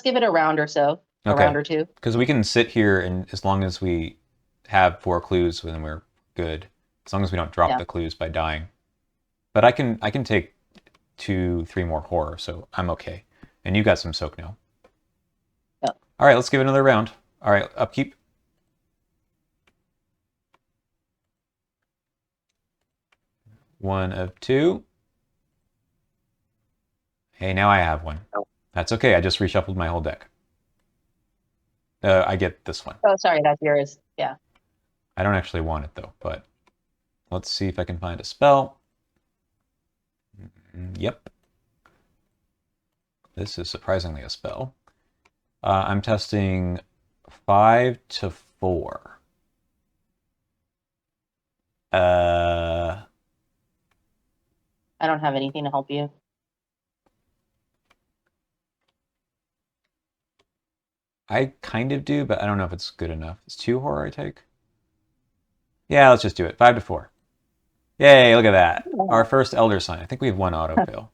give it a round or so, a Okay, round or two. because we can sit here and as long as we have 4 clues, then we're good. As long as we don't drop Yeah. the clues by dying. But I can take 2, 3 more horror, so I'm okay. And you got some soak now. Yep. All right, let's give it another round. All right, upkeep. One of 2. Hey, now I have one. Oh. That's okay. I just reshuffled my whole deck. I get this one. Oh, sorry, that's yours. Yeah. I don't actually want it though, but let's see if I can find a spell. Yep. This is surprisingly a spell. I'm testing 5 to 4. I don't have anything to help you. I kind of do, but I don't know if it's good enough. It's 2 horror I take? Yeah, let's just do it. 5 to 4. Yay, look at that. Our first Elder Sign. I think we have 1 autofill.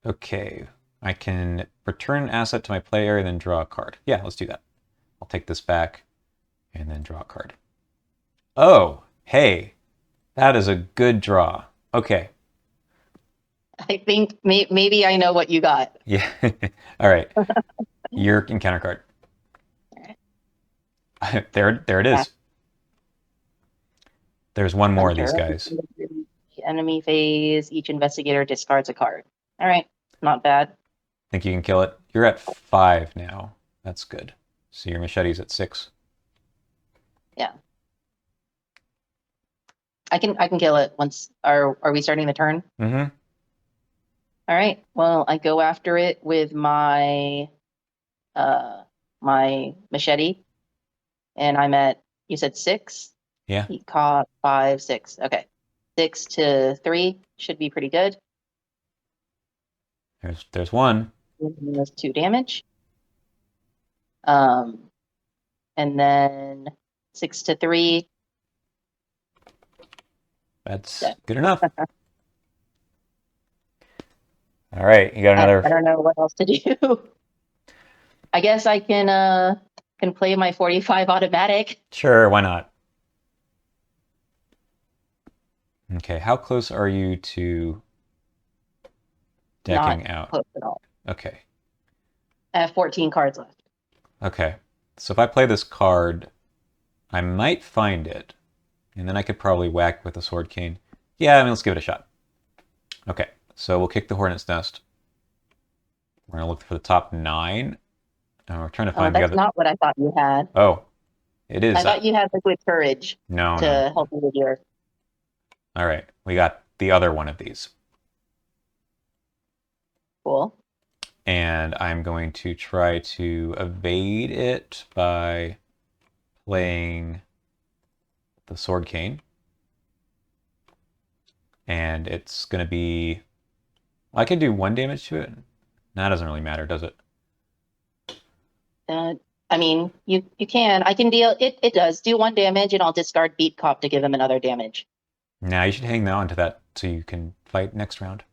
Okay, I can return an asset to my play area, then draw a card. Yeah, let's do that. I'll take this back and then draw a card. Oh, hey, that is a good draw. Okay. I think maybe I know what you got. Yeah. All right. Your encounter card. There it is. There's 1 more of these guys. Enemy phase, each investigator discards a card. All right, not bad. Think you can kill it? You're at 5 now. That's good. So your machete's at 6. Yeah. I can kill it once. Are we starting the turn? Mm-hmm. All right. Well, I go after it with my my machete, and I'm at, you said 6? Yeah. He caught 5, 6. Okay. 6 to 3 should be pretty good. There's 1. That's 2 damage. And then 6 to 3. That's good enough. All right, you got I another. don't know what else to do. I guess I can play my 45 automatic. Sure, why not? Okay, how close are you to decking Not out? close at all. Okay. I have 14 cards left. Okay. So if I play this card, I might find it, and then I could probably whack with a sword cane. Yeah, I mean, let's give it a shot. Okay, so we'll kick the hornet's nest. We're gonna look for the top 9, and we're trying to find the That's other. not what I thought you had. Oh, it is. I thought you had liquid courage No, to help you with your. All right, we got the other one of these. Cool. And I'm going to try to evade it by playing the sword cane. And it's going to be I could do 1 damage to it. That doesn't really matter, does it? I mean, you can. I can deal. It does do 1 damage, and I'll discard Beat Cop to give him another damage. Nah, you should hang on to that so you can fight next round.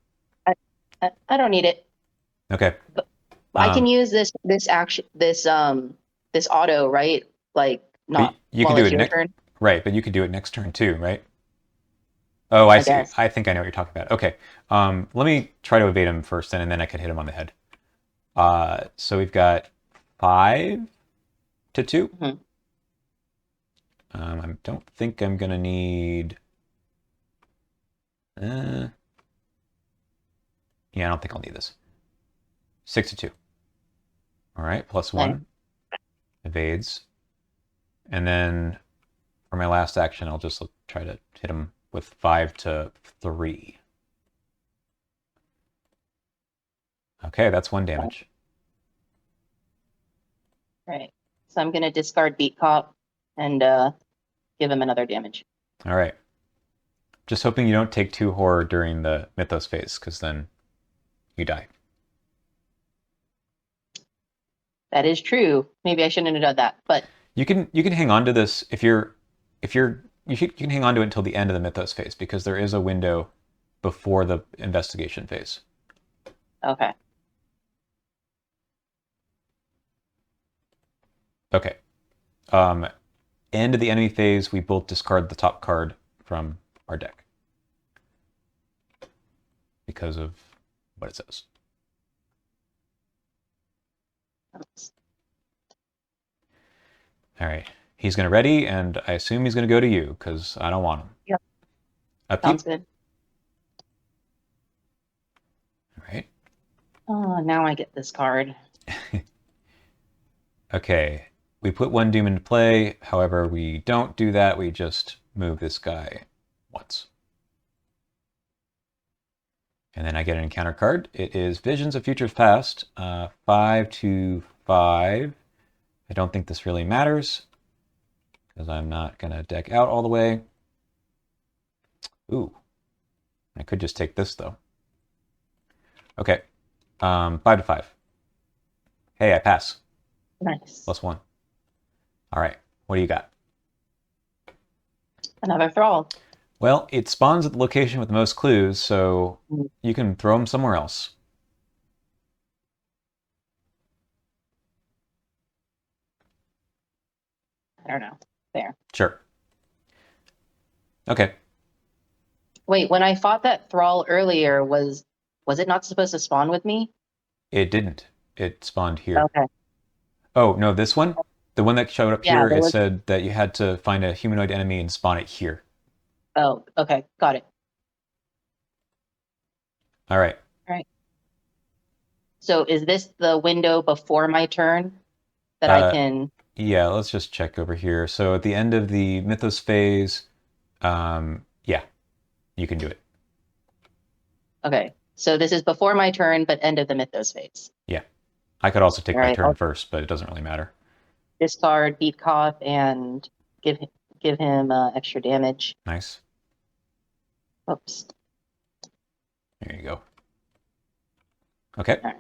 I don't need it. Okay. I can use this action this auto, right? Like But not you could while do it's it your next. turn. Right, but you could do it next turn too, right? Oh, I I see. guess. I think I know what you're talking about. Okay. Let me try to evade him first, and then I could hit him on the head. So we've got 5 to 2. Mhm. I don't think I'm gonna need. Yeah, I don't think I'll need this. 6 to 2. All right, plus Nice. 1 evades, and then for my last action, I'll just try to hit him with 5 to 3. Okay, that's 1 damage. Right. So I'm gonna discard Beat Cop and give him another damage. All right. Just hoping you don't take 2 horror during the Mythos phase, because then you die. That is true. Maybe I shouldn't have done that, but You can hang on to this if you're you can hang on to it until the end of the Mythos phase, because there is a window before the investigation phase. okay. Okay. End of the enemy phase, we both discard the top card from our deck because of what it says. All right. He's going to ready, and I assume he's going to go to you because I don't want him. Yep. Up to you. Sounds good. All right. Oh, now I get this card. Okay. We put 1 doom into play. However, we don't do that. We just move this guy once. And then I get an encounter card. It is Visions of Futures Past. 5 to 5. I don't think this really matters because I'm not going to deck out all the way. Ooh. I could just take this, though. Okay. 5 to 5. Hey, I pass. Nice. Plus 1. All right. What do you got? Another Thrall. Well, it spawns at the location with the most clues, so you can throw them somewhere else. I don't know. There. Sure. Okay. Wait, when I fought that Thrall earlier, was it not supposed to spawn with me? It didn't. It spawned here. Okay. Oh, no, this one? The one that showed up Yeah, here, there it was... said that you had to find a humanoid enemy and spawn it here. Oh, okay. Got it. All right. All right. So is this the window before my turn that I can... Yeah, let's just check over here. So at the end of the Mythos phase, yeah, you can do it. Okay. So this is before my turn, but end of the Mythos phase. Yeah. I could also take All my right, turn first, but it doesn't really matter. Discard Beat Cop and give him extra damage. Nice. Oops. There you go. Okay. All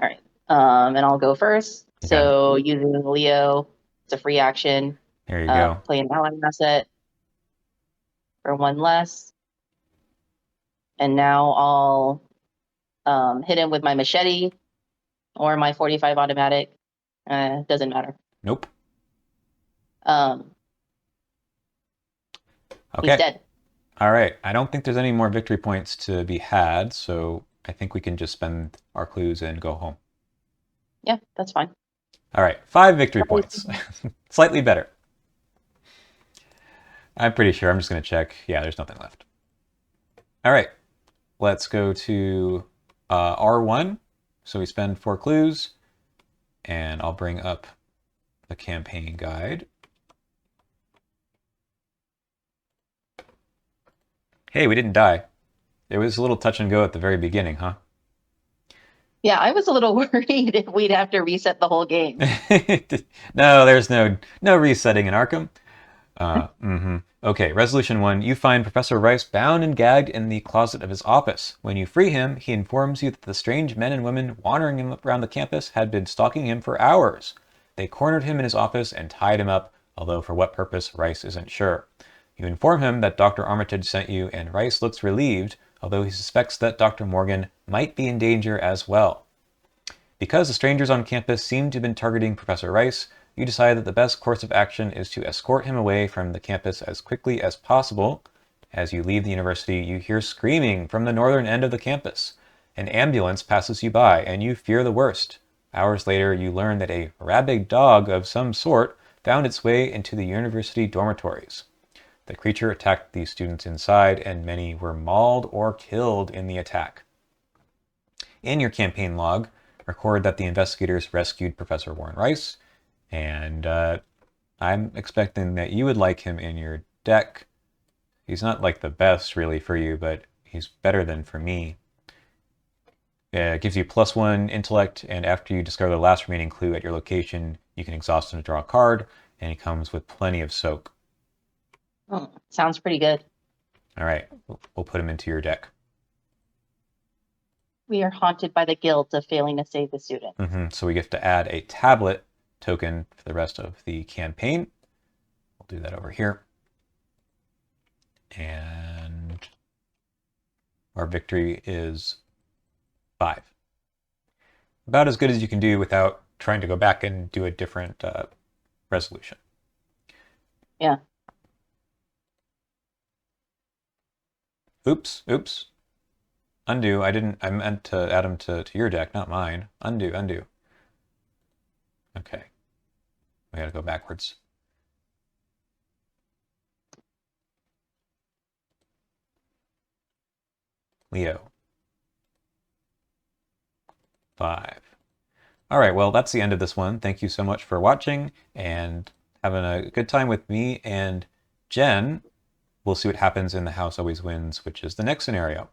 right. And I'll go first. Okay. So using Leo, it's a free action. There you go. Play an ally asset for 1 less. And now I'll hit him with my machete or my 45 automatic. Doesn't matter. Nope. Okay. He's dead. All right. I don't think there's any more victory points to be had, so I think we can just spend our clues and go home. Yeah, that's fine. All right. 5 victory points. Slightly better. I'm pretty sure. I'm just going to check. Yeah, there's nothing left. All right. Let's go to R1. So we spend 4 clues, and I'll bring up the campaign guide. Hey, we didn't die. It was a little touch and go at the very beginning, huh? Yeah, I was a little worried if we'd have to reset the whole game. No, there's no resetting in Arkham. Okay, resolution 1. You find Professor Rice bound and gagged in the closet of his office. When you free him, he informs you that the strange men and women wandering around the campus had been stalking him for hours. They cornered him in his office and tied him up, although for what purpose, Rice isn't sure. You inform him that Dr. Armitage sent you, and Rice looks relieved, although he suspects that Dr. Morgan might be in danger as well. Because the strangers on campus seem to have been targeting Professor Rice, you decide that the best course of action is to escort him away from the campus as quickly as possible. As you leave the university, you hear screaming from the northern end of the campus. An ambulance passes you by, and you fear the worst. Hours later, you learn that a rabid dog of some sort found its way into the university dormitories. The creature attacked the students inside, and many were mauled or killed in the attack. In your campaign log, record that the investigators rescued Professor Warren Rice, and I'm expecting that you would like him in your deck. He's not like the best really for you, but he's better than for me. It gives you +1 intellect, and after you discover the last remaining clue at your location, you can exhaust and draw a card, and it comes with plenty of soak. Oh, sounds pretty good. All right, we'll put him into your deck. We are haunted by the guilt of failing to save the student. So we get to add a tablet token for the rest of the campaign. We'll do that over here. And our victory is 5. About as good as you can do without trying to go back and do a different resolution. Yeah. Oops. Undo. I meant to add them to your deck, not mine. Undo. Okay. We gotta go backwards. Leo. 5. All right, well, that's the end of this one. Thank you so much for watching and having a good time with me and Jen. We'll see what happens in The House Always Wins, which is the next scenario.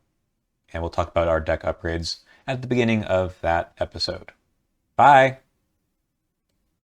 And we'll talk about our deck upgrades at the beginning of that episode. Bye!